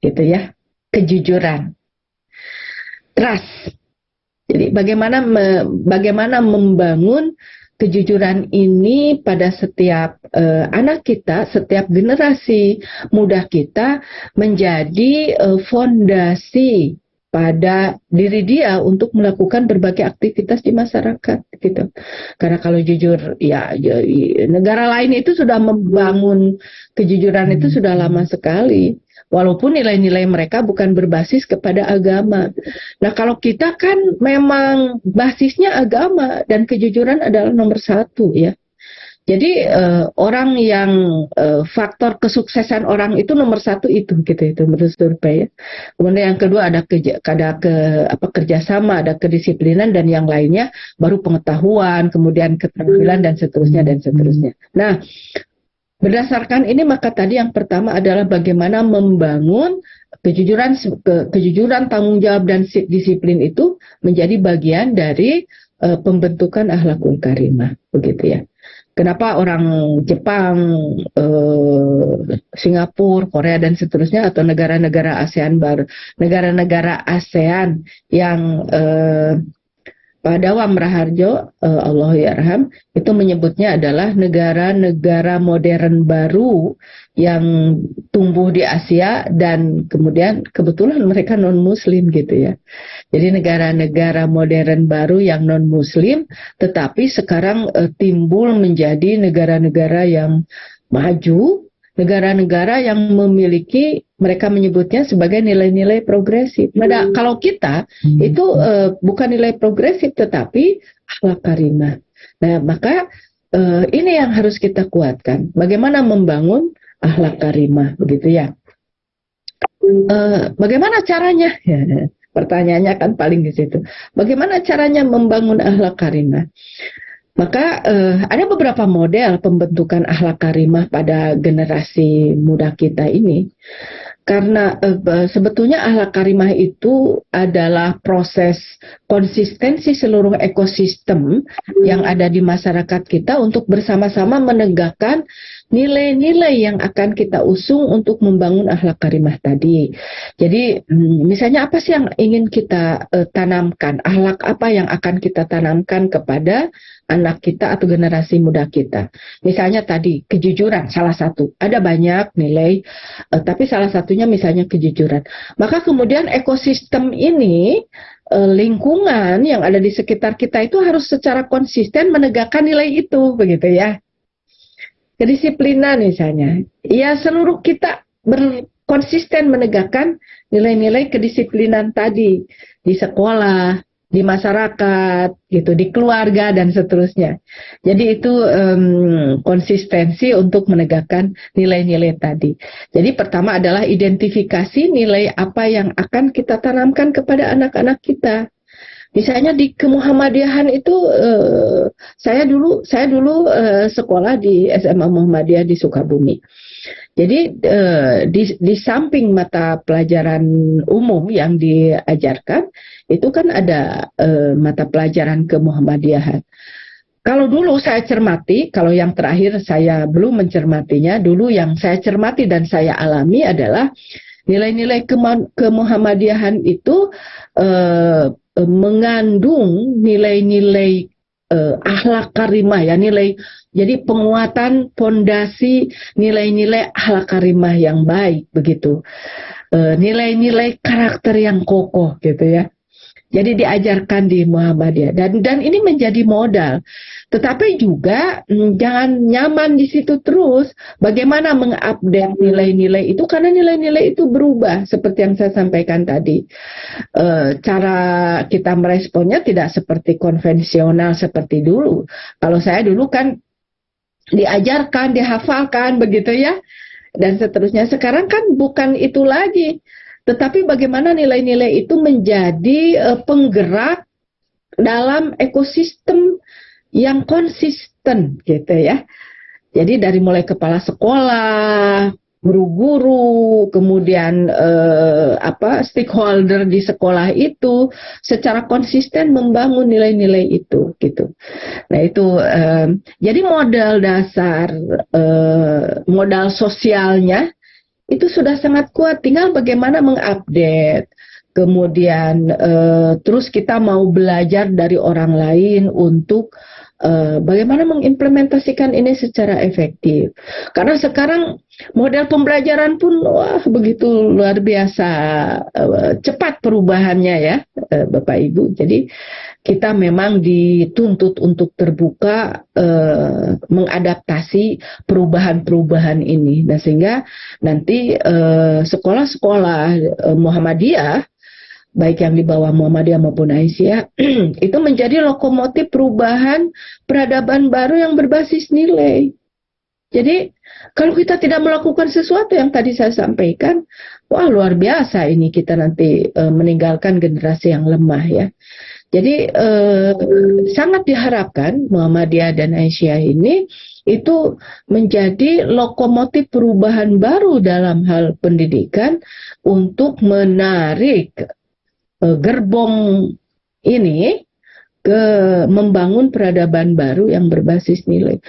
gitu ya, kejujuran. Trust. Jadi bagaimana membangun kejujuran ini pada setiap anak kita, setiap generasi muda kita menjadi fondasi pada diri dia untuk melakukan berbagai aktivitas di masyarakat gitu. Karena kalau jujur ya negara lain itu sudah membangun kejujuran itu sudah lama sekali. Walaupun nilai-nilai mereka bukan berbasis kepada agama. Nah kalau kita kan memang basisnya agama dan kejujuran adalah nomor 1 ya. Jadi orang yang faktor kesuksesan orang itu nomor 1 itu gitu itu menurut survei ya. Kemudian yang kedua ada kerjasama, ada kedisiplinan dan yang lainnya baru pengetahuan, kemudian keterampilan dan seterusnya dan seterusnya. Nah berdasarkan ini maka tadi yang pertama adalah bagaimana membangun kejujuran, tanggung jawab dan disiplin itu menjadi bagian dari pembentukan akhlakul karimah begitu ya. Kenapa orang Jepang, Singapura, Korea dan seterusnya atau negara-negara ASEAN negara-negara ASEAN yang Pak Dawam Raharjo, Allahyarham, itu menyebutnya adalah negara-negara modern baru yang tumbuh di Asia dan kemudian kebetulan mereka non-muslim gitu ya. Jadi negara-negara modern baru yang non-muslim tetapi sekarang timbul menjadi negara-negara yang maju, negara-negara yang memiliki, mereka menyebutnya sebagai nilai-nilai progresif. Nah, kalau kita itu bukan nilai progresif tetapi akhlak karimah. Nah, maka ini yang harus kita kuatkan. Bagaimana membangun akhlak karimah, begitu ya. Bagaimana caranya? Ya, pertanyaannya kan paling di situ. Bagaimana caranya membangun akhlak karimah? Maka ada beberapa model pembentukan akhlak karimah pada generasi muda kita ini. Karena sebetulnya akhlak karimah itu adalah proses konsistensi seluruh ekosistem yang ada di masyarakat kita untuk bersama-sama menegakkan nilai-nilai yang akan kita usung untuk membangun akhlak karimah tadi. Jadi misalnya apa sih yang ingin kita tanamkan? Akhlak apa yang akan kita tanamkan kepada anak kita atau generasi muda kita? Misalnya tadi kejujuran salah satu. Ada banyak nilai, tapi salah satunya misalnya kejujuran. Maka kemudian ekosistem ini, lingkungan yang ada di sekitar kita itu harus secara konsisten menegakkan nilai itu, begitu ya. Kedisiplinan misalnya, ya seluruh kita berkonsisten menegakkan nilai-nilai kedisiplinan tadi di sekolah, di masyarakat, gitu, di keluarga dan seterusnya. Jadi itu konsistensi untuk menegakkan nilai-nilai tadi. Jadi pertama adalah identifikasi nilai apa yang akan kita tanamkan kepada anak-anak kita. Misalnya di kemuhammadiyahan itu saya dulu sekolah di SMA Muhammadiyah di Sukabumi. Jadi di samping mata pelajaran umum yang diajarkan itu kan ada mata pelajaran kemuhammadiyahan. Kalau dulu saya cermati, kalau yang terakhir saya belum mencermatinya, dulu yang saya cermati dan saya alami adalah nilai-nilai kemuhammadiyahan itu mengandung nilai-nilai akhlak karimah ya, nilai, jadi penguatan pondasi nilai-nilai akhlak karimah yang baik begitu, nilai-nilai karakter yang kokoh gitu ya. Jadi diajarkan di Muhammadiyah dan ini menjadi modal. Tetapi juga jangan nyaman di situ terus. Bagaimana mengupdate nilai-nilai itu, karena nilai-nilai itu berubah seperti yang saya sampaikan tadi. Cara kita meresponnya tidak seperti konvensional seperti dulu. Kalau saya dulu kan diajarkan, dihafalkan begitu ya, dan seterusnya. Sekarang kan bukan itu lagi. Tetapi bagaimana nilai-nilai itu menjadi penggerak dalam ekosistem yang konsisten gitu ya. Jadi dari mulai kepala sekolah, guru-guru, kemudian stakeholder di sekolah itu secara konsisten membangun nilai-nilai itu gitu. Nah itu jadi modal dasar, modal sosialnya itu sudah sangat kuat, tinggal bagaimana mengupdate. Kemudian terus kita mau belajar dari orang lain untuk bagaimana mengimplementasikan ini secara efektif. Karena sekarang model pembelajaran pun wah begitu luar biasa cepat perubahannya ya Bapak Ibu. Jadi kita memang dituntut untuk terbuka mengadaptasi perubahan-perubahan ini. Nah sehingga nanti sekolah-sekolah Muhammadiyah baik yang di bawah Muhammadiyah maupun Aisyah itu menjadi lokomotif perubahan peradaban baru yang berbasis nilai. Jadi kalau kita tidak melakukan sesuatu yang tadi saya sampaikan, wah luar biasa ini kita nanti meninggalkan generasi yang lemah ya. Jadi sangat diharapkan Muhammadiyah dan Aisyah ini itu menjadi lokomotif perubahan baru dalam hal pendidikan untuk menarik gerbong ini ke membangun peradaban baru yang berbasis nilai.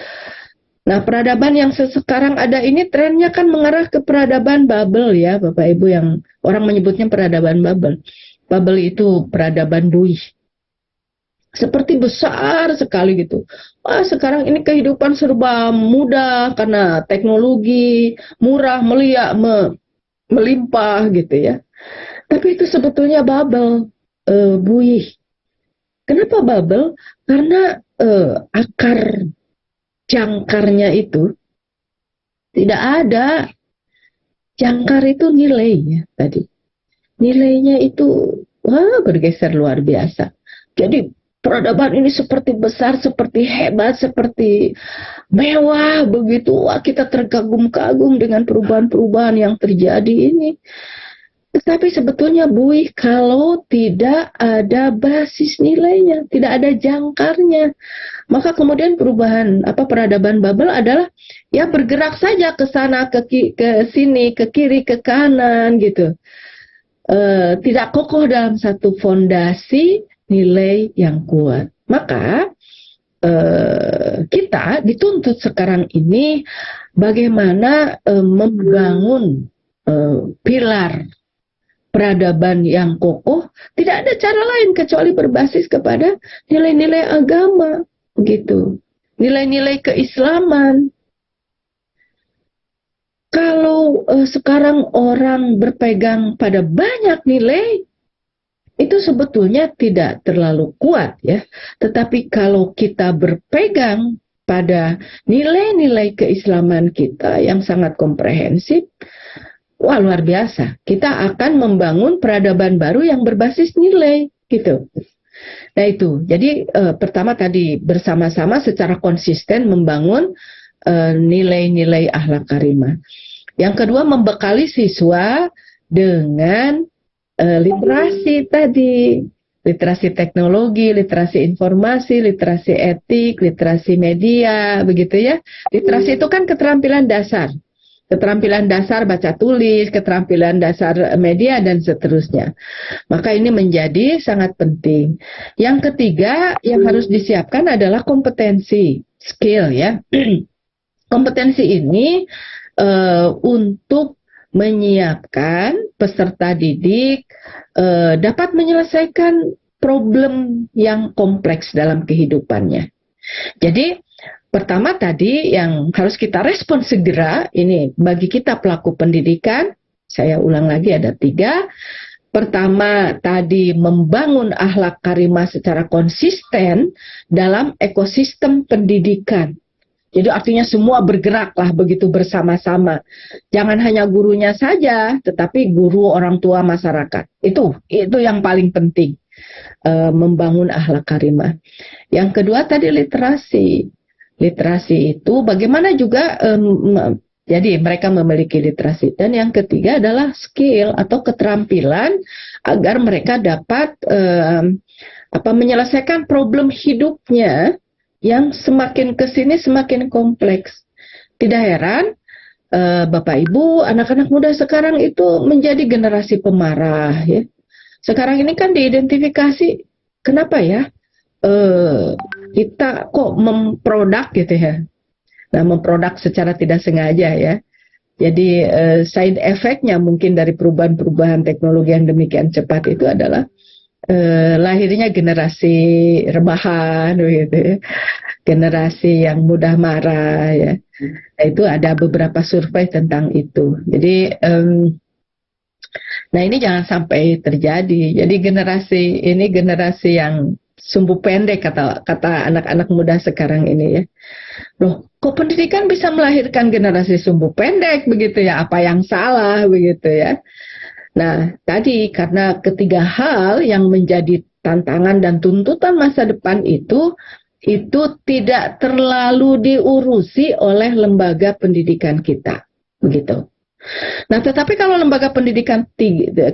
Nah, peradaban yang sekarang ada ini trennya kan mengarah ke peradaban bubble ya, Bapak Ibu, yang orang menyebutnya peradaban bubble. Bubble itu peradaban buih. Seperti besar sekali gitu. Wah, sekarang ini kehidupan serba mudah karena teknologi murah, melimpah gitu ya. Tapi itu sebetulnya bubble, buih. Kenapa bubble? Karena akar jangkarnya itu tidak ada. Jangkar itu nilainya tadi. Nilainya itu wah bergeser luar biasa. Jadi peradaban ini seperti besar, seperti hebat, seperti mewah begitu. Wah, kita terkagum-kagum dengan perubahan-perubahan yang terjadi ini. Tetapi sebetulnya buih kalau tidak ada basis nilainya, tidak ada jangkarnya. Maka kemudian perubahan peradaban Babel adalah ya bergerak saja ke sana, ke sini, ke kiri, ke kanan gitu. Tidak kokoh dalam satu fondasi nilai yang kuat. Maka kita dituntut sekarang ini bagaimana membangun pilar peradaban yang kokoh. Tidak ada cara lain kecuali berbasis kepada nilai-nilai agama, begitu. Nilai-nilai keislaman. Kalau sekarang orang berpegang pada banyak nilai, itu sebetulnya tidak terlalu kuat ya. Tetapi kalau kita berpegang pada nilai-nilai keislaman kita yang sangat komprehensif, wah luar biasa. Kita akan membangun peradaban baru yang berbasis nilai gitu. Nah itu, jadi pertama tadi bersama-sama secara konsisten membangun nilai-nilai akhlak karimah. Yang kedua, membekali siswa dengan literasi tadi, literasi teknologi, literasi informasi, literasi etik, literasi media, begitu ya. Literasi itu kan keterampilan dasar. Keterampilan dasar baca tulis, keterampilan dasar media, dan seterusnya. Maka ini menjadi sangat penting. Yang ketiga yang harus disiapkan adalah kompetensi, skill ya. Kompetensi ini untuk menyiapkan peserta didik dapat menyelesaikan problem yang kompleks dalam kehidupannya. Jadi pertama tadi yang harus kita respon segera, ini bagi kita pelaku pendidikan, saya ulang lagi ada 3. Pertama tadi membangun akhlak karimah secara konsisten dalam ekosistem pendidikan. Jadi artinya semua bergeraklah begitu bersama-sama. Jangan hanya gurunya saja, tetapi guru, orang tua, masyarakat. Itu yang paling penting, membangun akhlak karimah. Yang kedua tadi literasi. Literasi itu bagaimana juga jadi mereka memiliki literasi. Dan yang ketiga adalah skill atau keterampilan agar mereka dapat menyelesaikan problem hidupnya yang semakin kesini semakin kompleks. Tidak heran Bapak Ibu, anak-anak muda sekarang itu menjadi generasi pemarah ya. Sekarang ini kan diidentifikasi, kenapa ya kita kok memproduk gitu ya. Nah, memproduk secara tidak sengaja ya. Jadi side effect-nya mungkin dari perubahan-perubahan teknologi yang demikian cepat itu adalah lahirnya generasi rebahan gitu ya. Generasi yang mudah marah ya. Nah, itu ada beberapa survei tentang itu. Jadi nah ini jangan sampai terjadi. Jadi generasi yang sumbu pendek kata anak-anak muda sekarang ini ya. Loh, kok pendidikan bisa melahirkan generasi sumbu pendek begitu ya? Apa yang salah begitu ya? Nah, tadi karena ketiga hal yang menjadi tantangan dan tuntutan masa depan itu tidak terlalu diurusi oleh lembaga pendidikan kita, begitu. Nah, tetapi kalau lembaga pendidikan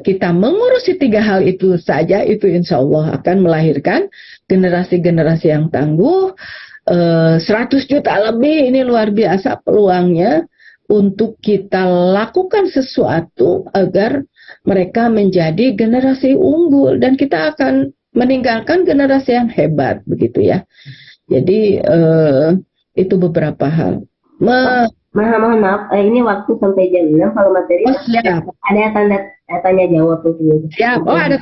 kita mengurusi 3 hal itu saja, itu insya Allah akan melahirkan generasi-generasi yang tangguh. 100 juta lebih, ini luar biasa peluangnya untuk kita lakukan sesuatu agar mereka menjadi generasi unggul dan kita akan meninggalkan generasi yang hebat, begitu ya. Jadi itu beberapa hal. Mohon maaf, ini waktu sampai jam 6. Kalau materi ada tanya jawab mungkin. Ya, ada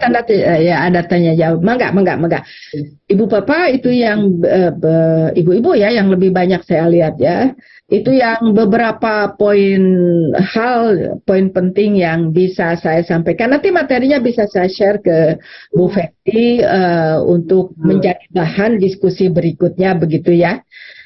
ada tanya jawab. Mangga. Ibu Bapak itu yang ibu-ibu ya yang lebih banyak saya lihat ya. Itu yang beberapa poin penting yang bisa saya sampaikan. Nanti materinya bisa saya share ke Bu Fetty untuk menjadi bahan diskusi berikutnya begitu ya.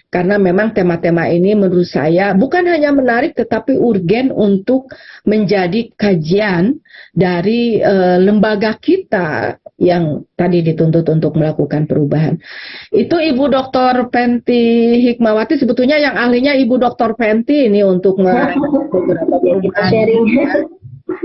Karena memang tema-tema ini menurut saya bukan hanya menarik tetapi urgen untuk menjadi kajian dari lembaga kita yang tadi dituntut untuk melakukan perubahan. Itu Ibu Dr. Penty Hikmawati, sebetulnya yang ahlinya Ibu Dr. Penty ini untuk beberapa yang kita sharing.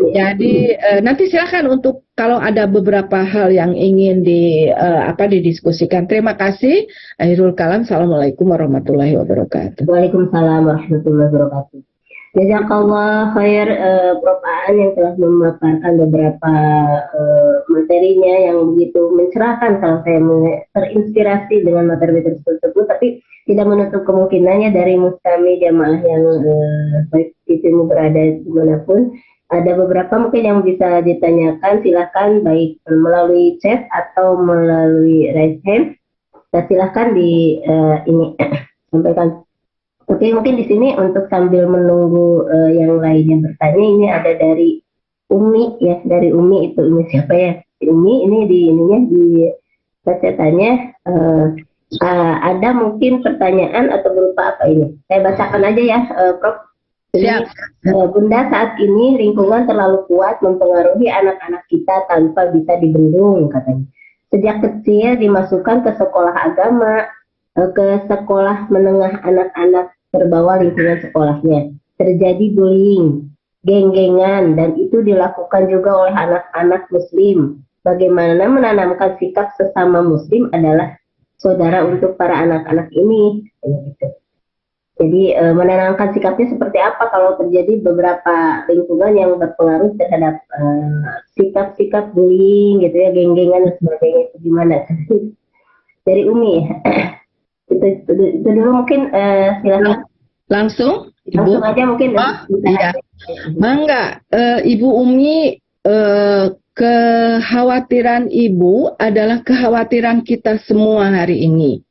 Jadi nanti silakan untuk kalau ada beberapa hal yang ingin didiskusikan. Terima kasih. Akhirul kalam. Assalamualaikum warahmatullahi wabarakatuh. Waalaikumsalam warahmatullahi wabarakatuh. Jazakallah khair Prof. Aan yang telah memaparkan beberapa materinya yang begitu mencerahkan. Kalau saya terinspirasi dengan materi-materi tersebut, tapi tidak menutup kemungkinannya dari mustami jamaah yang baik di sini berada dimanapun. Ada beberapa mungkin yang bisa ditanyakan, silakan baik melalui chat atau melalui raise hand. Nah, silakan ini sampaikan. Oke, mungkin di sini untuk sambil menunggu yang lainnya bertanya, ini ada dari Umi ya, dari Umi. Itu Umi siapa ya? Umi ini di catatannya ada mungkin pertanyaan atau berupa apa ini? Saya bacakan aja ya, Prof. Siap. Bunda, saat ini lingkungan terlalu kuat mempengaruhi anak-anak kita tanpa bisa dibendung, katanya. Sejak kecil dimasukkan ke sekolah agama, ke sekolah menengah anak-anak terbawa lingkungan sekolahnya. Terjadi bullying, geng-gengan, dan itu dilakukan juga oleh anak-anak muslim. Bagaimana menanamkan sikap sesama muslim adalah saudara untuk para anak-anak ini. Jadi menanamkan sikapnya seperti apa kalau terjadi beberapa lingkungan yang berpengaruh terhadap sikap-sikap bullying gitu ya, geng-gengan dan sebagainya, itu gimana? Dari Umi ya. Itu dulu mungkin silakan. Langsung Aja mungkin. Iya. Mangga, Ibu Umi, kekhawatiran Ibu adalah kekhawatiran kita semua hari ini.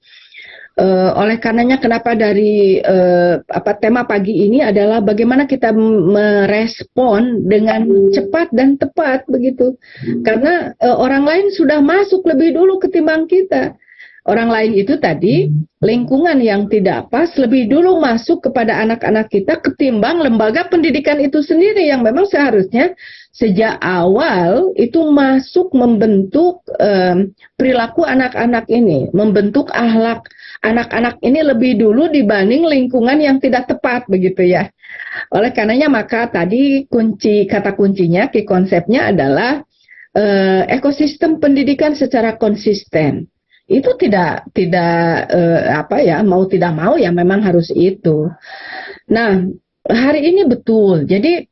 Oleh karenanya kenapa dari tema pagi ini adalah bagaimana kita merespon dengan cepat dan tepat begitu. Karena orang lain sudah masuk lebih dulu ketimbang kita. Orang lain itu tadi lingkungan yang tidak pas lebih dulu masuk kepada anak-anak kita ketimbang lembaga pendidikan itu sendiri yang memang seharusnya sejak awal itu masuk membentuk perilaku anak-anak ini, membentuk akhlak anak-anak ini lebih dulu dibanding lingkungan yang tidak tepat begitu ya. Oleh karenanya maka tadi kata kuncinya, key konsepnya adalah ekosistem pendidikan secara konsisten. Itu tidak mau tidak mau ya memang harus itu. Nah, hari ini betul. Jadi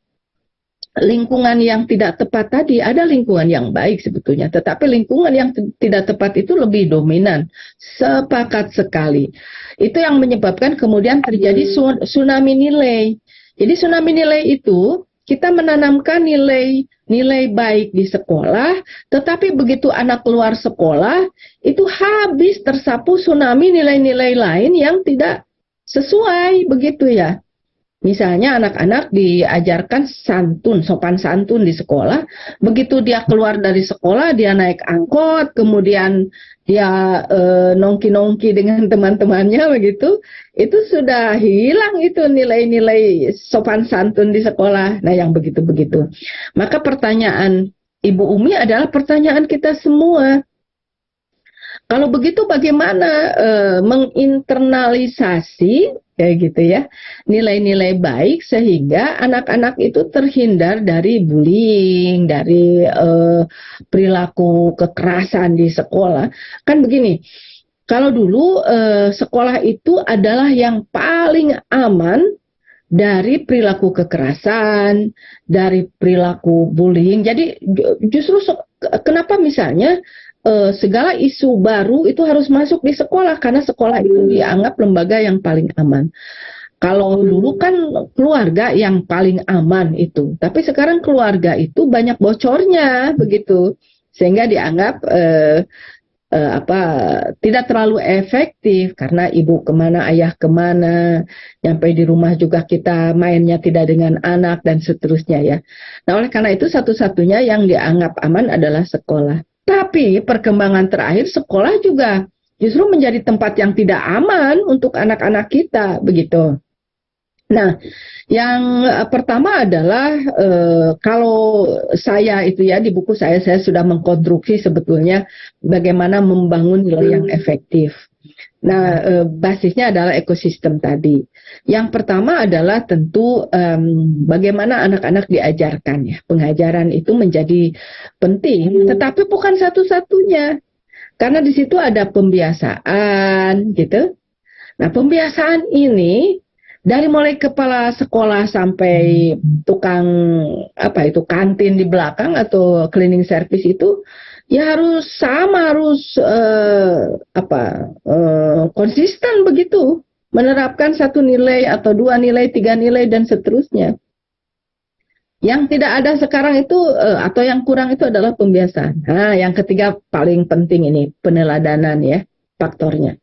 lingkungan yang tidak tepat tadi, ada lingkungan yang baik sebetulnya, tetapi lingkungan yang tidak tepat itu lebih dominan. Sepakat sekali. Itu yang menyebabkan kemudian terjadi tsunami nilai. Jadi tsunami nilai itu kita menanamkan nilai baik di sekolah, tetapi begitu anak keluar sekolah, itu habis tersapu tsunami nilai-nilai lain yang tidak sesuai, begitu ya. Misalnya anak-anak diajarkan sopan santun di sekolah, begitu dia keluar dari sekolah, dia naik angkot, kemudian dia nongki-nongki dengan teman-temannya begitu, itu sudah hilang itu nilai-nilai sopan santun di sekolah. Nah yang begitu-begitu. Maka pertanyaan Ibu Umi adalah pertanyaan kita semua. Kalau begitu bagaimana menginternalisasi kayak gitu ya nilai-nilai baik sehingga anak-anak itu terhindar dari bullying, dari perilaku kekerasan di sekolah. Kan begini, kalau dulu sekolah itu adalah yang paling aman dari perilaku kekerasan, dari perilaku bullying. Jadi justru kenapa misalnya segala isu baru itu harus masuk di sekolah karena sekolah itu dianggap lembaga yang paling aman. Kalau dulu kan keluarga yang paling aman itu, tapi sekarang keluarga itu banyak bocornya begitu, sehingga dianggap tidak terlalu efektif karena ibu kemana, ayah kemana, sampai di rumah juga kita mainnya tidak dengan anak dan seterusnya ya. Nah oleh karena itu satu-satunya yang dianggap aman adalah sekolah. Tapi perkembangan terakhir sekolah juga justru menjadi tempat yang tidak aman untuk anak-anak kita, begitu. Nah, yang pertama adalah kalau saya itu ya di buku saya sudah mengkonstruksi sebetulnya bagaimana membangun nilai yang efektif. Nah, basisnya adalah ekosistem tadi. Yang pertama adalah tentu bagaimana anak-anak diajarkan ya. Pengajaran itu menjadi penting, tetapi bukan satu-satunya. Karena di situ ada pembiasaan gitu. Nah, pembiasaan ini dari mulai kepala sekolah sampai tukang kantin di belakang atau cleaning service itu ya harus sama, harus konsisten begitu, menerapkan satu nilai atau dua nilai, tiga nilai dan seterusnya. Yang tidak ada sekarang itu atau yang kurang itu adalah pembiasaan. Nah, yang ketiga paling penting ini peneladanan ya, faktornya.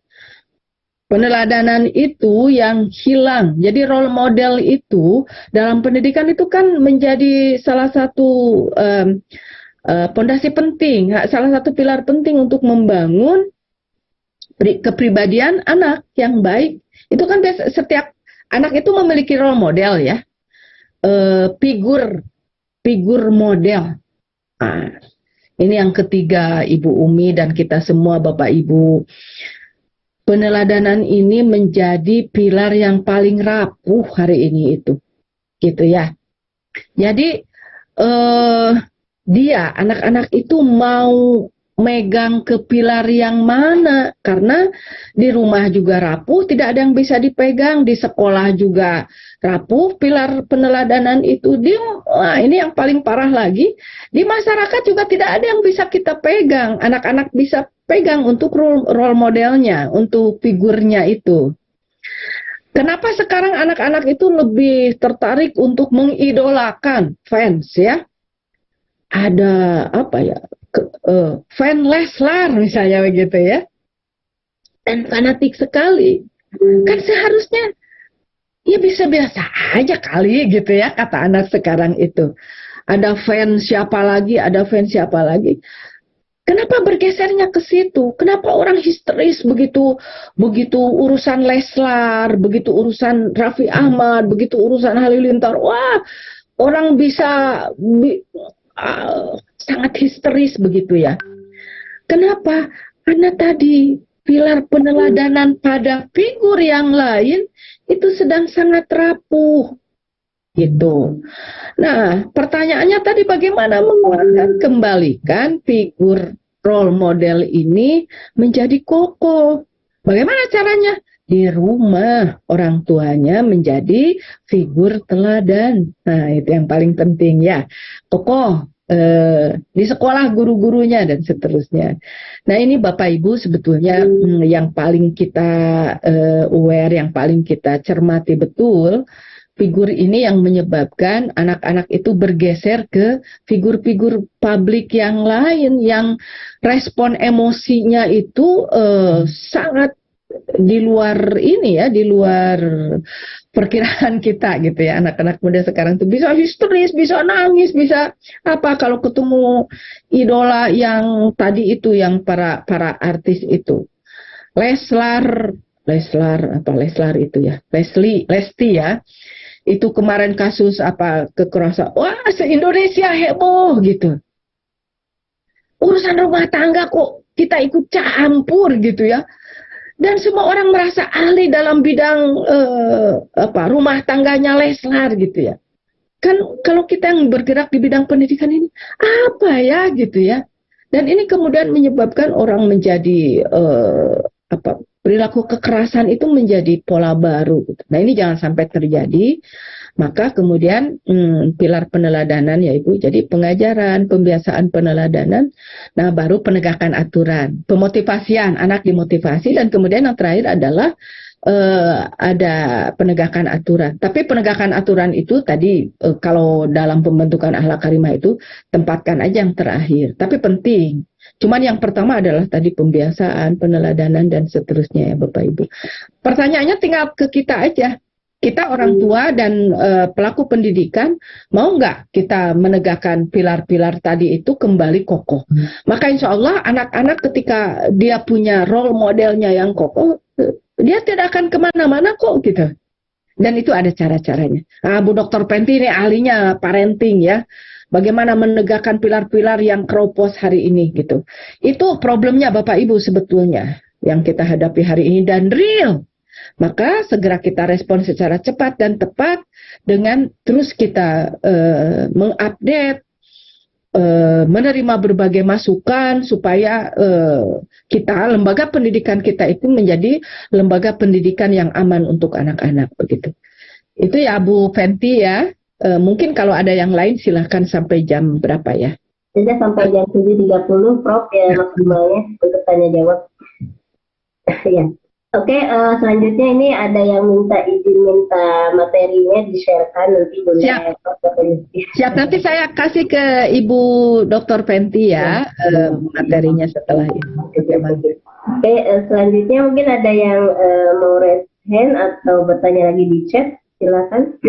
Peneladanan itu yang hilang. Jadi role model itu dalam pendidikan itu kan menjadi salah satu pondasi penting, salah satu pilar penting untuk membangun kepribadian anak yang baik. Itu kan setiap anak itu memiliki role model ya, figur model. Nah, ini yang ketiga Ibu Umi dan kita semua Bapak Ibu. Peneladanan ini menjadi pilar yang paling rapuh hari ini itu, gitu ya. Jadi dia anak-anak itu mau megang ke pilar yang mana, karena di rumah juga rapuh, tidak ada yang bisa dipegang, di sekolah juga rapuh pilar peneladanan itu. Ini yang paling parah lagi, di masyarakat juga tidak ada yang bisa kita pegang, anak-anak bisa pegang untuk role modelnya, untuk figurnya itu. Kenapa sekarang anak-anak itu lebih tertarik untuk mengidolakan fans ya? Ada fan Leslar misalnya begitu ya, dan fanatik sekali. Kan seharusnya ya bisa biasa aja kali gitu ya, kata anak sekarang itu. Ada fan siapa lagi, ada fan siapa lagi. Kenapa bergesernya ke situ? Kenapa orang histeris begitu urusan Leslar, begitu urusan Raffi Ahmad, begitu urusan Halilintar? Wah, orang bisa sangat histeris begitu ya. Kenapa? Karena tadi pilar peneladanan pada figur yang lain itu sedang sangat rapuh. Gitu. Nah, pertanyaannya tadi bagaimana kembalikan figur role model ini menjadi kokoh? Bagaimana caranya? Di rumah orang tuanya menjadi figur teladan. Nah, itu yang paling penting ya. Kokoh di sekolah guru-gurunya dan seterusnya. Nah, ini Bapak Ibu sebetulnya yang paling kita aware, yang paling kita cermati betul. Figur ini yang menyebabkan anak-anak itu bergeser ke figur-figur publik yang lain, yang respon emosinya itu sangat di luar ini ya, di luar perkiraan kita gitu ya. Anak-anak muda sekarang tuh bisa histeris, bisa nangis, bisa apa kalau ketemu idola yang tadi itu, yang para artis itu. Leslar itu ya, Lesti ya. Itu kemarin kasus kekerasan, wah se-Indonesia heboh gitu. Urusan rumah tangga kok kita ikut campur gitu ya. Dan semua orang merasa ahli dalam bidang rumah tangganya Leslar gitu ya. Kan kalau kita yang bergerak di bidang pendidikan ini, apa ya gitu ya. Dan ini kemudian menyebabkan orang menjadi perilaku kekerasan itu menjadi pola baru. Nah, ini jangan sampai terjadi. Maka kemudian pilar peneladanan ya Ibu, jadi pengajaran, pembiasaan peneladanan, nah baru penegakan aturan, pemotivasian, anak dimotivasi, dan kemudian yang terakhir adalah ada penegakan aturan. Tapi penegakan aturan itu tadi kalau dalam pembentukan akhlak karimah itu tempatkan aja yang terakhir. Tapi penting. Cuman yang pertama adalah tadi pembiasaan, peneladanan dan seterusnya ya Bapak Ibu. Pertanyaannya tinggal ke kita aja. Kita orang tua dan pelaku pendidikan mau nggak kita menegakkan pilar-pilar tadi itu kembali kokoh. Maka insya Allah anak-anak ketika dia punya role modelnya yang kokoh, dia tidak akan kemana-mana kok gitu. Dan itu ada cara-caranya. Nah, Bu Dr. Penti ini ahlinya parenting ya. Bagaimana menegakkan pilar-pilar yang keropos hari ini gitu. Itu problemnya Bapak Ibu sebetulnya. yang kita hadapi hari ini dan real, maka segera kita respon secara cepat dan tepat dengan terus kita mengupdate, menerima berbagai masukan supaya lembaga pendidikan kita itu menjadi lembaga pendidikan yang aman untuk anak-anak begitu. Itu ya Bu Fenty ya. Mungkin kalau ada yang lain silahkan sampai jam berapa ya? Sudah sampai jam 7.30 Prof ya maksimalnya untuk tanya jawab. Ya. Oke, selanjutnya ini ada yang minta materinya di-sharekan nanti Bunda. Siap, nanti saya kasih ke Ibu Dr. Fenty ya, materinya setelah ini. Oke, selanjutnya mungkin ada yang mau raise hand atau bertanya lagi di chat, silakan.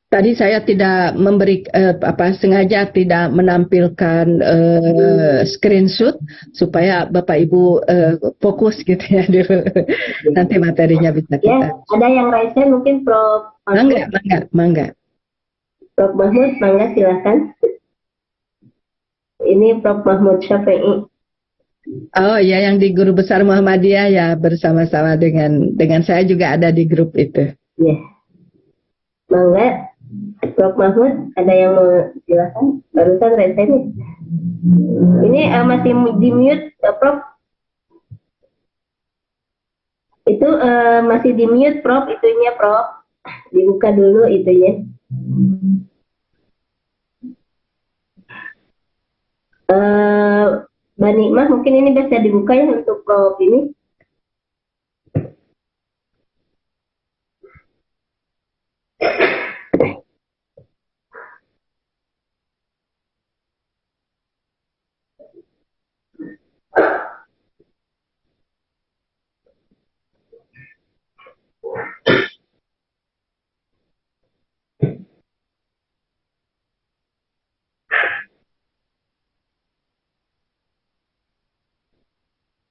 Tadi saya tidak memberi sengaja tidak menampilkan screenshot supaya Bapak Ibu fokus gitu ya dulu. Nanti materinya bisa kita. Ya, ada yang raise hand mungkin Prof. Mangga. Prof. Mahmud, mangga silakan. Ini Prof. Mahmud Syafi'i. Oh ya, yang di Guru Besar Muhammadiyah ya, bersama-sama dengan saya juga ada di grup itu. Ya. Mangga. Prof. Mahmud, ada yang mau silakan? Barusan raise hand. Ini masih di mute, Prof. Itu masih di mute, Prof. Itunya, Prof. Dibuka dulu itunya. Mbak Nikmah, mungkin ini bisa dibuka ya untuk Prof ini.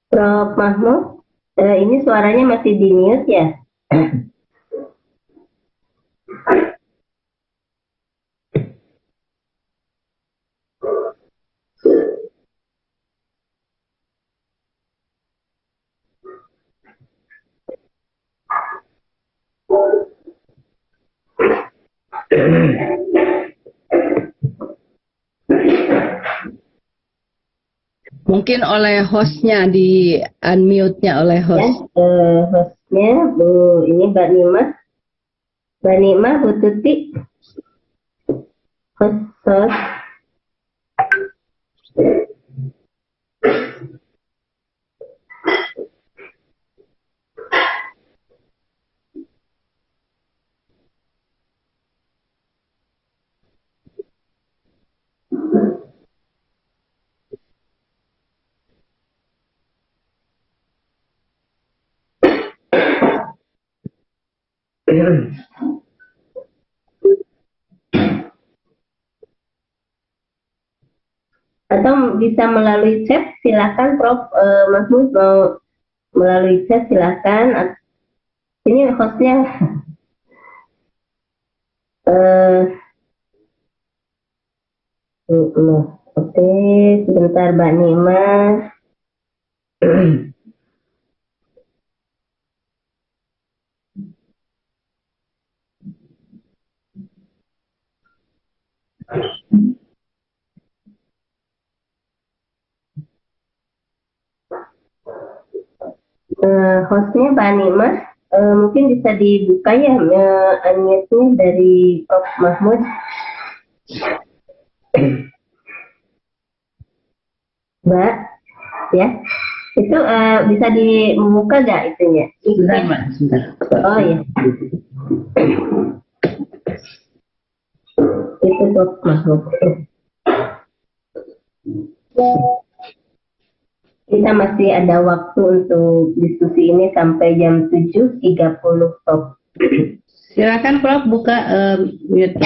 Prof. Mahmud, ini suaranya masih di mute ya? Mungkin oleh hostnya, di unmute-nya oleh host. Ya, hostnya Bu, ini Mbak Nimah. Mbak Nimah, Bu Tuti. Host. Atau bisa melalui chat, silakan Prof. Mahmud mau melalui chat silakan. Ini hostnya oke, sebentar Mbak Nimah. Hostnya Mbak Nimah, mungkin bisa dibuka ya unmute-nya dari Prof. Mahmud. Mbak, ya, itu bisa dibuka nggak itunya? Sebentar, Mbak. Sebentar. Oh ya. Itu Prof. Mahmud. Kita masih ada waktu untuk diskusi ini sampai jam 7.30, Prof. Silakan Prof, buka mute.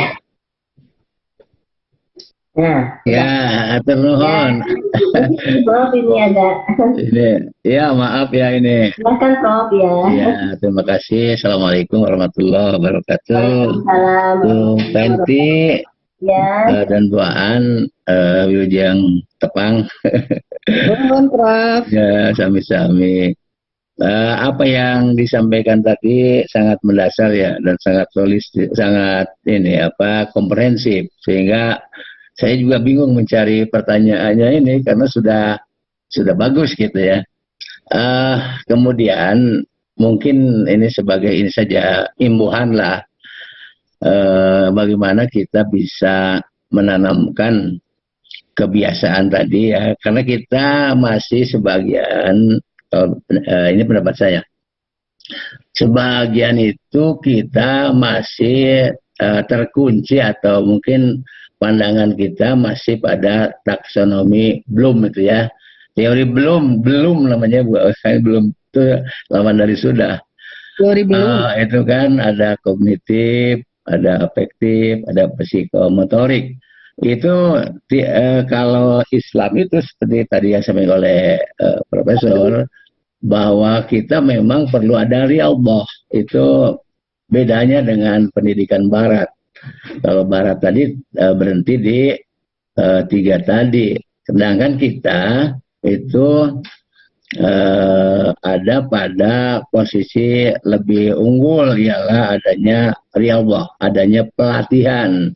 Nah, ya, atur nuhun. Prof, ini agak. Ini, ya maaf ya ini. Silakan Prof ya. Ya, terima kasih. Assalamualaikum warahmatullahi wabarakatuh. Waalaikumsalam. Bu Fenty, Ya. dan doaan Wilujeng Tepang. Nuhun, Prof. Ya, sami-sami. Apa yang disampaikan tadi sangat mendasar ya dan sangat sangat komprehensif, sehingga saya juga bingung mencari pertanyaannya ini karena sudah bagus gitu ya. Kemudian mungkin ini sebagai ini saja imbuhan lah, bagaimana kita bisa menanamkan kebiasaan tadi ya, karena kita masih sebagian, ini pendapat saya, sebagian itu kita masih terkunci atau mungkin pandangan kita masih pada taksonomi Bloom itu ya, teori Bloom namanya, belum itu lawan dari sudah. Teori Bloom. Itu kan ada kognitif, ada afektif, ada psikomotorik. Itu kalau Islam itu seperti tadi yang disampaikan oleh Profesor, bahwa kita memang perlu ada riyadhah. Itu bedanya dengan pendidikan Barat. Kalau Barat tadi berhenti di 3 tadi, sedangkan kita itu ada pada posisi lebih unggul, ialah adanya riyadhah, adanya pelatihan,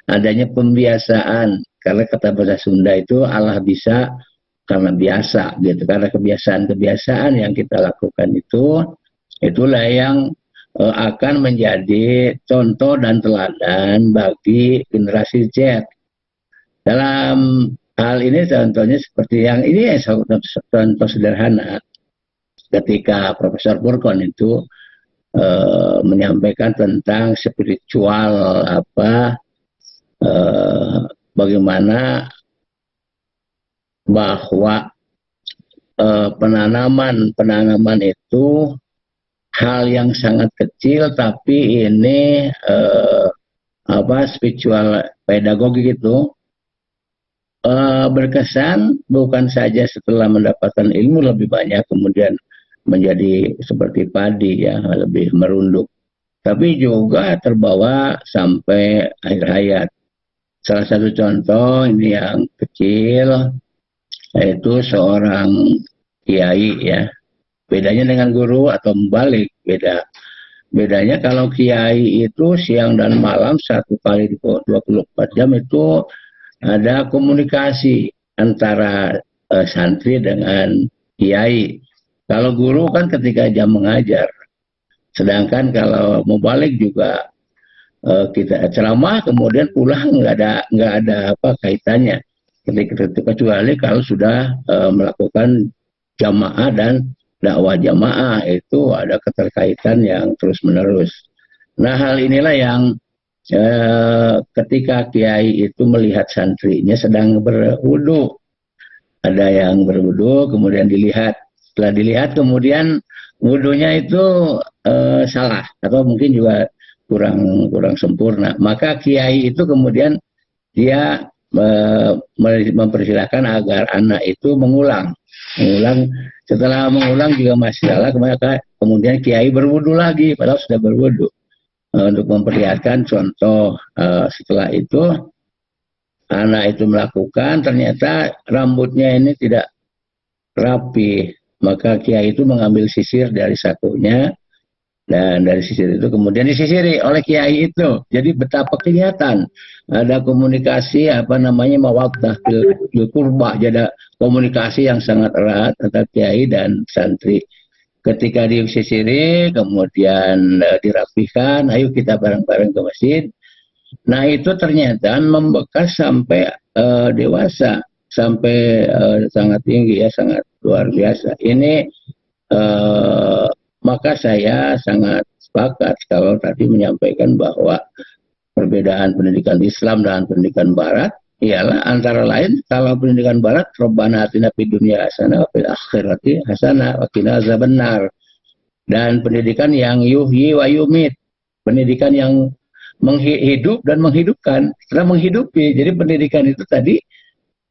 adanya pembiasaan. Karena kata bahasa Sunda itu Allah bisa karena biasa gitu, karena kebiasaan-kebiasaan yang kita lakukan itulah yang akan menjadi contoh dan teladan bagi generasi Z. Dalam hal ini contohnya seperti yang ini, contoh sederhana ketika Profesor Furqon itu menyampaikan tentang spiritual bagaimana bahwa penanaman itu hal yang sangat kecil, tapi ini spiritual pedagogi itu berkesan bukan saja setelah mendapatkan ilmu lebih banyak kemudian menjadi seperti padi ya, lebih merunduk, tapi juga terbawa sampai akhir hayat. Salah satu contoh ini yang kecil, yaitu seorang kiai ya. Bedanya dengan guru atau membalik, bedanya kalau kiai itu siang dan malam 1 kali 24 jam itu ada komunikasi antara santri dengan kiai. Kalau guru kan ketika jam mengajar, sedangkan kalau membalik juga kita ceramah kemudian pulang nggak ada kaitannya, kecuali kalau sudah melakukan jamaah dan dakwah jamaah, itu ada keterkaitan yang terus menerus. Nah, hal inilah yang ketika kiai itu melihat santrinya sedang berwudu, ada yang berwudu kemudian dilihat, setelah dilihat kemudian wudunya itu salah atau mungkin juga kurang sempurna, maka kiai itu kemudian dia mempersilahkan agar anak itu mengulang. Setelah mengulang juga masih salah, kemudian kiai berwudu lagi padahal sudah berwudu, untuk memperlihatkan contoh. Setelah itu anak itu melakukan, ternyata rambutnya ini tidak rapi, maka kiai itu mengambil sisir dari sakunya, dan dari sisir itu kemudian disisiri oleh kiai itu. Jadi betapa kelihatan ada komunikasi mawaddah fil qurbah, jadi komunikasi yang sangat erat antara kiai dan santri. Ketika disisiri kemudian dirapihkan, ayo kita bareng-bareng ke masjid. Nah, itu ternyata membekas sampai dewasa, sampai sangat tinggi ya, sangat luar biasa. Ini maka saya sangat sepakat kalau tadi menyampaikan bahwa perbedaan pendidikan Islam dan pendidikan Barat ialah antara lain, kalau pendidikan Barat Rabbana atina fid dunya hasanah wa fil akhirati hasanah wa qina azabannar, dan pendidikan yang yuhyi wa yumit, pendidikan yang menghidup dan menghidupkan, setelah menghidupi. Jadi pendidikan itu tadi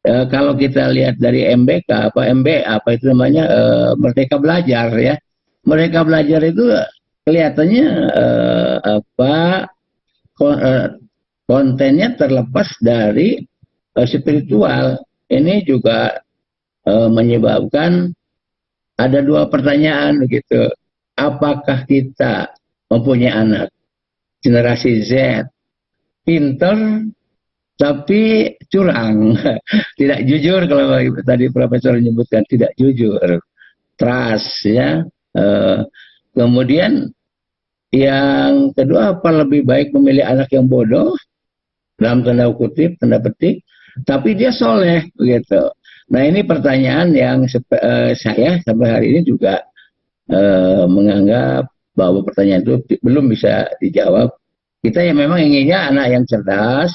kalau kita lihat dari MBK apa itu namanya, Merdeka Belajar ya. Merdeka Belajar itu kelihatannya kontennya terlepas dari spiritual. Ini juga menyebabkan ada dua pertanyaan begitu. Apakah kita mempunyai anak generasi Z pinter tapi curang, tidak jujur, kalau tadi Profesor menyebutkan tidak jujur, trust ya. Kemudian yang kedua, apa lebih baik memilih anak yang bodoh dalam tanda kutip, tanda petik, tapi dia soleh begitu. Nah, ini pertanyaan yang saya sampai hari ini juga menganggap bahwa pertanyaan itu belum bisa dijawab. Kita yang memang inginnya anak yang cerdas,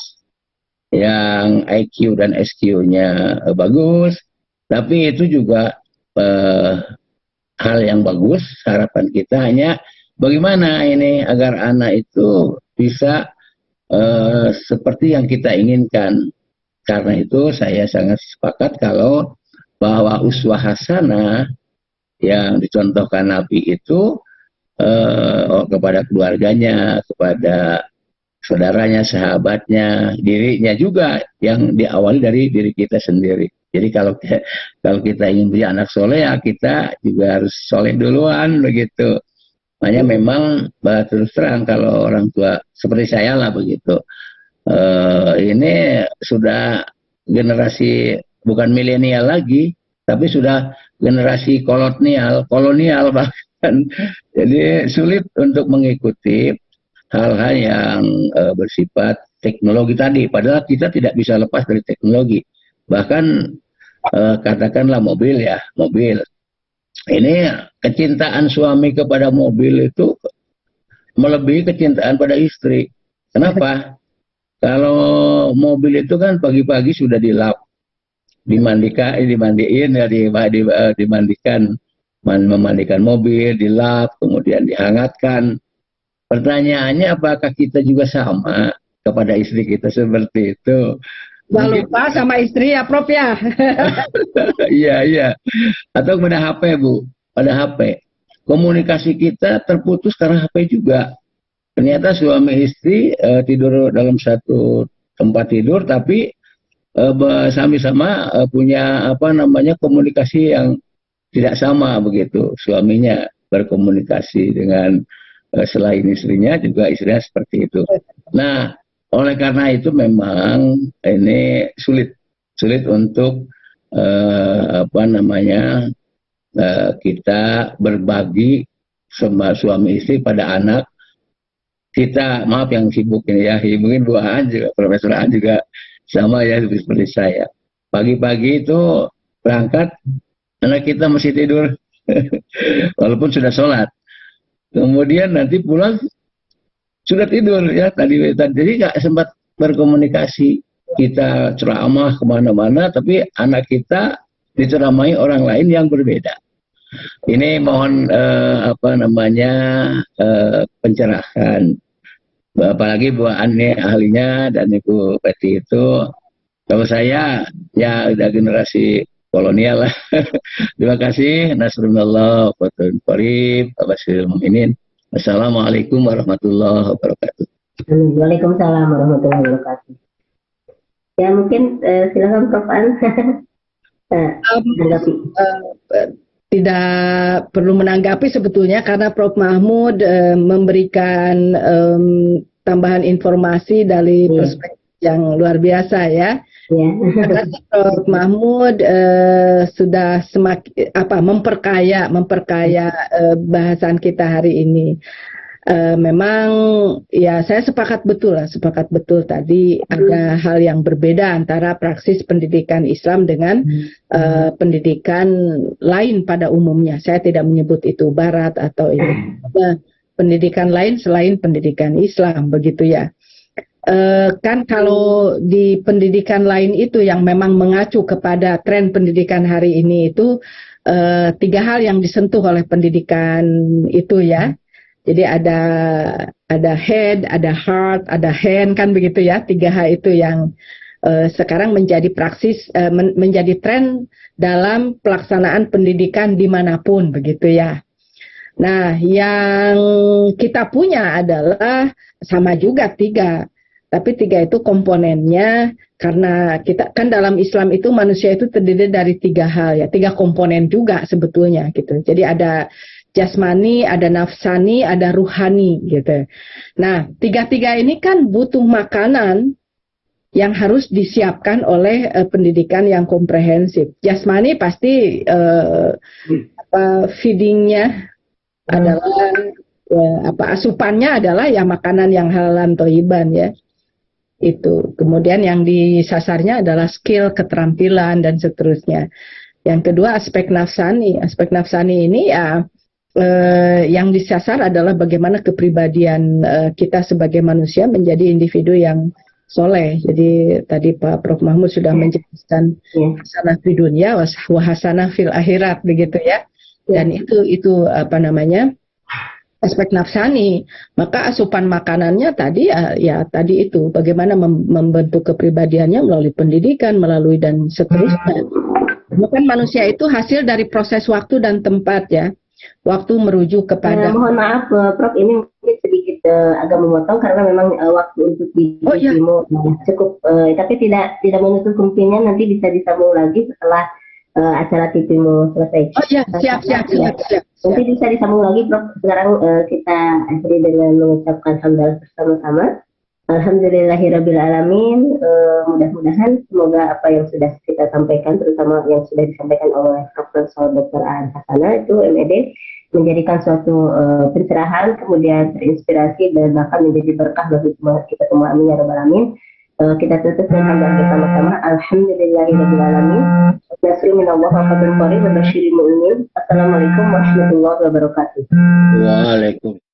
yang IQ dan SQ-nya bagus, tapi itu juga hal yang bagus. Harapan kita hanya bagaimana ini agar anak itu bisa seperti yang kita inginkan. Karena itu saya sangat sepakat kalau bahwa uswah hasanah yang dicontohkan Nabi itu kepada keluarganya, kepada saudaranya, sahabatnya, dirinya juga, yang diawali dari diri kita sendiri. Jadi kalau kita ingin punya anak soleh, ya kita juga harus soleh duluan begitu. Makanya memang terus terang kalau orang tua seperti saya lah begitu, ini sudah generasi bukan milenial lagi, tapi sudah generasi kolonial bahkan. Jadi sulit untuk mengikuti hal-hal yang bersifat teknologi tadi. Padahal kita tidak bisa lepas dari teknologi. Bahkan katakanlah mobil. Ini kecintaan suami kepada mobil itu melebihi kecintaan pada istri. Kenapa? Kalau mobil itu kan pagi-pagi sudah dilap, dimandikan, memandikan mobil, dilap, kemudian dihangatkan. Pertanyaannya, apakah kita juga sama kepada istri kita seperti itu? Jangan lupa sama istri ya, Prof ya. Iya. Atau pada HP, Bu. Pada HP. Komunikasi kita terputus karena HP juga. Ternyata suami istri tidur dalam satu tempat tidur, tapi sama-sama punya komunikasi yang tidak sama begitu. Suaminya berkomunikasi dengan selain istrinya, juga istrinya seperti itu. Nah, oleh karena itu memang ini sulit untuk kita berbagi sama suami istri pada anak kita. Maaf yang sibuk ini ya, mungkin Bu Aan juga, Profesor Aan juga sama ya seperti saya. Pagi-pagi itu berangkat, anak kita masih tidur walaupun sudah sholat. Kemudian nanti pulang sudah tidur ya tadi. Jadi nggak sempat berkomunikasi. Kita ceramah kemana-mana, tapi anak kita diceramai orang lain yang berbeda. Ini mohon pencerahan. Apalagi Bu Ani ahlinya dan Ibu Betty itu. Kalau saya ya udah generasi kolonial lah. Terima kasih. Nasrullah wa qarib. Wabasyirul mu'minin. Assalamualaikum warahmatullahi wabarakatuh. Waalaikumsalam warahmatullahi wabarakatuh. Ya mungkin silakan Prof An. Tidak perlu menanggapi sebetulnya, karena Prof Mahmud memberikan tambahan informasi dari perspektif yang luar biasa ya. Prof Mahmud sudah semakin memperkaya bahasan kita hari ini. Memang ya saya sepakat betul tadi ada hal yang berbeda antara praksis pendidikan Islam dengan pendidikan lain pada umumnya. Saya tidak menyebut itu Barat atau ini. Pendidikan lain selain pendidikan Islam, begitu ya. Kan kalau di pendidikan lain itu yang memang mengacu kepada tren pendidikan hari ini itu 3 hal yang disentuh oleh pendidikan itu ya. Jadi ada head, ada heart, ada hand, kan begitu ya. 3H itu yang sekarang menjadi praksis, menjadi tren dalam pelaksanaan pendidikan dimanapun, begitu ya. Nah, yang kita punya adalah sama juga 3. Tapi 3 itu komponennya, karena kita kan dalam Islam itu manusia itu terdiri dari 3 hal ya, 3 komponen juga sebetulnya gitu. Jadi ada jasmani, ada nafsani, ada ruhani gitu. Nah, 3 ini kan butuh makanan yang harus disiapkan oleh pendidikan yang komprehensif. Jasmani pasti feedingnya adalah asupannya adalah ya makanan yang halalan thayyiban ya. Itu. Kemudian yang disasarnya adalah skill, keterampilan dan seterusnya. Yang kedua aspek nafsani. Aspek nafsani ini ya yang disasar adalah bagaimana kepribadian kita sebagai manusia menjadi individu yang soleh. Jadi tadi Pak Prof Mahmud sudah menjelaskan hasanah fi dunya wa hasanah fil akhirat begitu ya. Dan itu apa namanya? Aspek nafsani. Maka asupan makanannya tadi ya tadi itu bagaimana membentuk kepribadiannya melalui pendidikan, melalui dan seterusnya. Bukan manusia itu hasil dari proses waktu dan tempat ya. Waktu merujuk kepada mohon maaf Prof, ini mungkin sedikit agak memotong karena memang waktu untuk cukup tapi tidak menutup kemungkinan nanti bisa disambung lagi setelah acara TVmu selesai. Oh iya, siap. Mungkin bisa disambung lagi Prof. Sekarang kita akhiri dengan mengucapkan hamdalah bersama-sama. Alhamdulillahirrabbilalamin. Mudah-mudahan semoga apa yang sudah kita sampaikan, terutama yang sudah disampaikan oleh Profesor Dr. Aan Hasanah itu MED, menjadikan suatu pencerahan, kemudian terinspirasi dan bahkan menjadi berkah bagi kita semua. Amin ya rabbal alamin. Kita tutup dengan hamdalah bersama-sama. Alhamdulillahirrabbilalamin. Nasrul minallah wa fathul qarib wa basyiril mu'minin. Assalamualaikum warahmatullahi wabarakatuh. Waalaikumsalam.